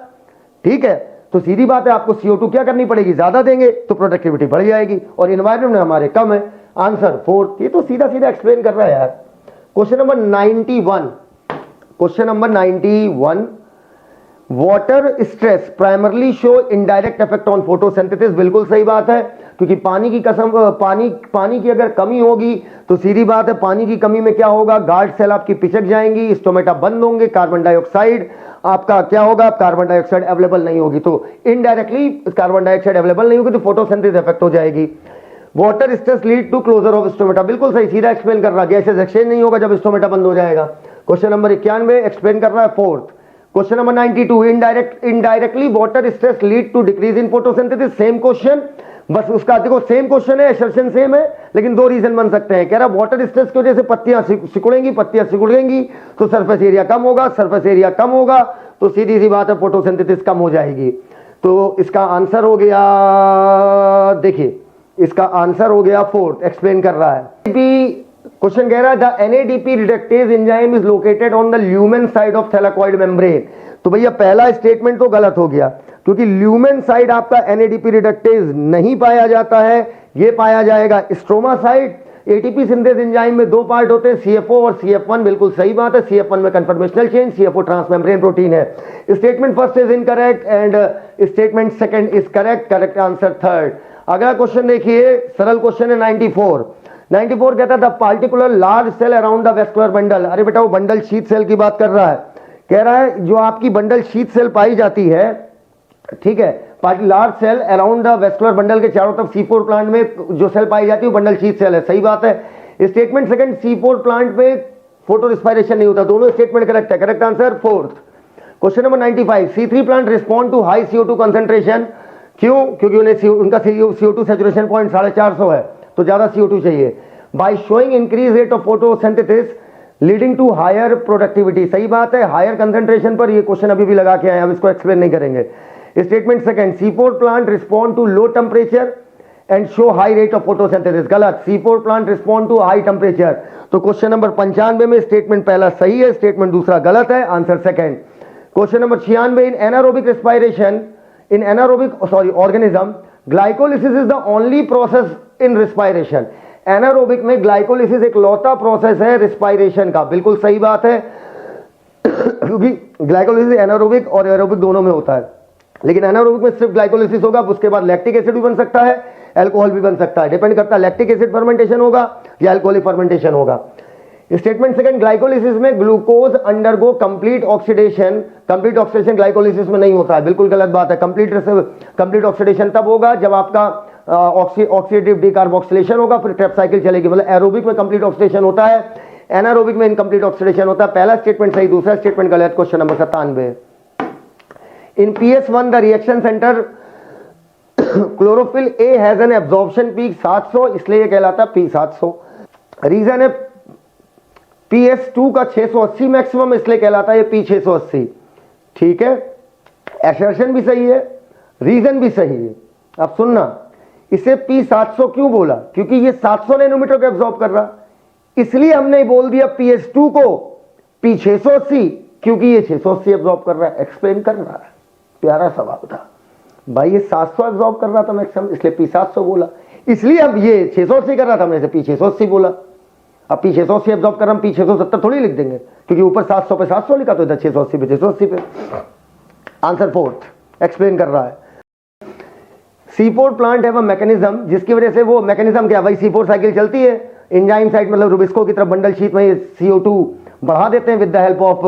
ठीक है, तो सीधी बात है, आपको CO2 क्या करनी पड़ेगी? ज्यादा देंगे तो प्रोडक्टिविटी बढ़ जाएगी, और एनवायरमेंट में हमारे कम है। Answer fourth. ये तो सीधा सीधा एक्सप्लेन कर रहा है यार। Question number 91, question number 91, water stress primarily show indirect effect on photosynthesis. बिल्कुल सही बात है, क्योंकि पानी की पानी की अगर कमी होगी तो सीधी बात है, पानी की कमी में क्या होगा? गार्ड सेल आपकी पिचक जाएंगी, स्टोमेटा बंद होंगे, कार्बन डाइऑक्साइड आपका क्या होगा? कार्बन डाइऑक्साइड अवेलेबल नहीं होगी, तो इनडायरेक्टली कार्बन डाइऑक्साइड अवेलेबल नहीं होगी तो फोटोसिंथेसिस इफेक्ट हो जाएगी। Water stress lead to closure of stomata. बिल्कुल सही, सीधा एक्सप्लेन कर रहा है, गैसेस एक्सचेंज नहीं होगा जब स्टोमेटा बंद हो जाएगा। क्वेश्चन नंबर 91 एक्सप्लेन कर रहा है fourth. Question number 92, indirectly water stress lead to decrease in photosynthesis. Same question, बस उसका देखो सेम क्वेश्चन है, असर्शन सेम है, लेकिन दो रीजन बन सकते हैं। कह रहा वाटर स्ट्रेस की वजह से पत्तियां सिकुड़ेंगी तो सरफेस एरिया कम होगा, सरफेस एरिया कम होगा तो सीधी सी बात है फोटोसिंथेसिस कम हो जाएगी। तो इसका आंसर हो गया, देखिए इसका आंसर हो गया फोर्थ, एक्सप्लेन कर रहा है। क्वेश्चन कह रहा है the NADP reductase enzyme is located on the lumen side of thylakoid membrane. तो भैया पहला स्टेटमेंट तो गलत हो गया, क्योंकि ल्यूमेन साइड आपका एनएडीपी रिडक्टेज नहीं पाया जाता है, ये पाया जाएगा stroma side. ATP synthase enzyme में दो पार्ट होते हैं, सीएफओ और सीएफ1, बिल्कुल सही बात है। सीएफ1 में conformational change, CFO transmembrane protein है। Statement first is incorrect and statement second is correct, correct answer third. अगला क्वेश्चन देखिए, सरल क्वेश्चन है 94 कहता है the particular large cell around the vascular bundle. अरे बेटा वो बंडल शीथ सेल की बात कर रहा है, कह रहा है जो आपकी बंडल शीथ सेल पाई जाती है, ठीक है, large cell around the vascular bundle के चारों तरफ C4 प्लांट में जो सेल पाई जाती है वो बंडल शीथ सेल है, सही बात है। स्टेटमेंट सेकंड, C4 प्लांट में फोटो रिस्पायरेशन नहीं होता, दोनों स्टेटमेंट करेक्ट है, correct answer fourth. Question number 95, C3 plant respond to high CO2 concentration, क्यों? क्योंकि उन्हें उनका CO2 सैचुरेशन पॉइंट 450 है, तो ज्यादा CO2 चाहिए। By showing increase rate of photosynthesis leading to higher productivity, सही बात है, हायर कंसेंट्रेशन पर ये क्वेश्चन अभी भी लगा के आए, हम इसको एक्सप्लेन नहीं करेंगे। Statement second, C4 plant respond to low temperature and show high rate of photosynthesis, गलत, C4 plant respond to high temperature. तो क्वेश्चन नंबर 95 में स्टेटमेंट पहला सही है, स्टेटमेंट दूसरा गलत है, answer second. Question number 96, in anaerobic respiration in anaerobic organism glycolysis is the only process in respiration. Anaerobic में ग्लाइकोलिसिस एक लौता प्रोसेस है रेस्पिरेशन का, बिल्कुल सही बात है, क्योंकि ग्लाइकोलिसिस एनारोबिक और एरोबिक दोनों में होता है, लेकिन एनारोबिक में सिर्फ ग्लाइकोलिसिस होगा, उसके बाद लैक्टिक एसिड भी बन सकता है, अल्कोहल भी बन सकता है, डिपेंड करता है लैक्टिक एसिड फर्मेंटेशन होगा या अल्कोहलिक फर्मेंटेशन होगा। स्टेटमेंट सेकंड, ग्लाइकोलिसिस में glucose undergo complete oxidation, complete oxidation glycolysis में नहीं होता है, बिल्कुल गलत बात है। कंप्लीट ऑक्सीडेशन तब होगा जब आपका ऑक्सीडेटिव डिकार्बोक्सिलेशन होगा, फिर ट्रेप साइकिल चलेगी, मतलब एरोबिक में कंप्लीट ऑक्सीडेशन होता है, एनारोबिक में इनकंप्लीट ऑक्सीडेशन होता है। पहला स्टेटमेंट सही, दूसरा स्टेटमेंट गलत। Question number 97, in PS1 the reaction centre chlorophyll A has an absorption peak 700, इसलिए ये कहलाता है P700। रीजन है PS2 का 680 मैक्सिमम, इसलिए कहलाता है ये P680, ठीक है। एसर्शन भी सही है, रीजन भी सही है। अब सुनना, इसे P700 क्यों बोला? क्योंकि ये 700 नैनोमीटर को एब्जॉर्ब कर रहा, इसलिए हमने बोल दिया PS2 को P680, क्योंकि ये 680 एब्जॉर्ब कर रहा है, एक्सप्लेन कर रहा है। प्यारा सवाल था भाई, ये 700 एब्जॉर्ब कर रहा था मैक्सिमम, इसलिए P700 बोला, इसलिए अब ये 680 कर रहा था, हमने इसे P680 बोला। अब P680 एब्जॉर्ब कर रहा हम P670 थोड़ी लिख देंगे, क्योंकि ऊपर 700 पे 700 लिखा, तो इधर 680 पे 680 पे। आंसर फोर्थ एक्सप्लेन कर रहा है। C4 प्लांट है वह मैकेनिज्म जिसकी वजह से, वो मैकेनिज्म क्या भाई, C4 साइकिल चलती है, एंजाइम साइड मतलब रुबिस्को की तरफ बंडल शीट में CO2 बढ़ा देते हैं with the help of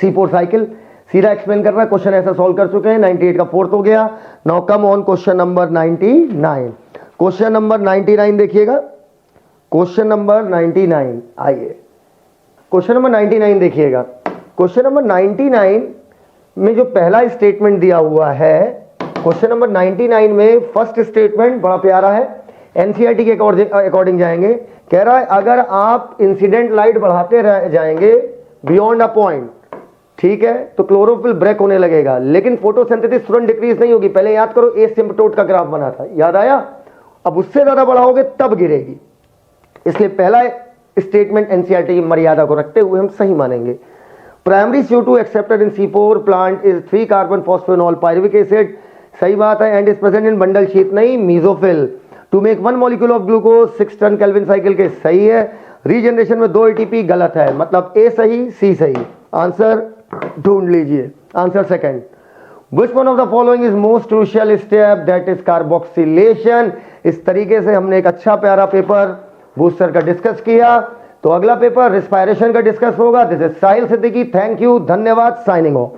C4 cycle. सीधा एक्सप्लेन कर रहा है, क्वेश्चन ऐसा सॉल्व कर चुके हैं। 98 का फोर्थ हो गया। Now come on question number 99। Question number 99 देखिएगा, क्वेश्चन नंबर 99, आइए क्वेश्चन नंबर 99 देखिएगा। क्वेश्चन नंबर 99 में जो पहला स्टेटमेंट दिया हुआ है, क्वेश्चन नंबर 99 में फर्स्ट स्टेटमेंट बड़ा प्यारा है, एनसीईआरटी के अकॉर्डिंग जाएंगे। कह रहा है अगर आप इंसिडेंट लाइट बढ़ाते रह जाएंगे बियॉन्ड अ पॉइंट, ठीक है, तो क्लोरोफिल ब्रेक होने लगेगा, लेकिन फोटोसिंथेसिस तुरंत डिक्रीज नहीं होगी। पहले याद करो एसिम्पटोट का ग्राफ बना था, याद आया? अब उससे ज्यादा बढ़ाओगे तब गिरेगी, इसलिए पहला स्टेटमेंट एनसीईआरटी की मर्यादा को रखते हुए हम सही मानेंगे। Primary CO2 accepted in C4 plant is 3 carbon phosphoenol pyruvic acid, सही बात है, and is present in bundle sheath नहीं, mesophyll. To make 1 molecule of glucose 6 turn Calvin cycle के, सही है। रीजनरेशन में 2 ATP, गलत है, मतलब A सही C सही। आंसर ढूंढ लीजिए, answer second. Which one of the following is most crucial step, that is carboxylation। इस तरीके से हमने एक अच्छा प्यारा पेपर बूस्टर का डिस्कस किया। तो अगला पेपर रिस्पायरेशन का डिस्कस होगा। This is Sahil Siddiqui, thank you, धन्यवाद, साइनिंग ऑफ।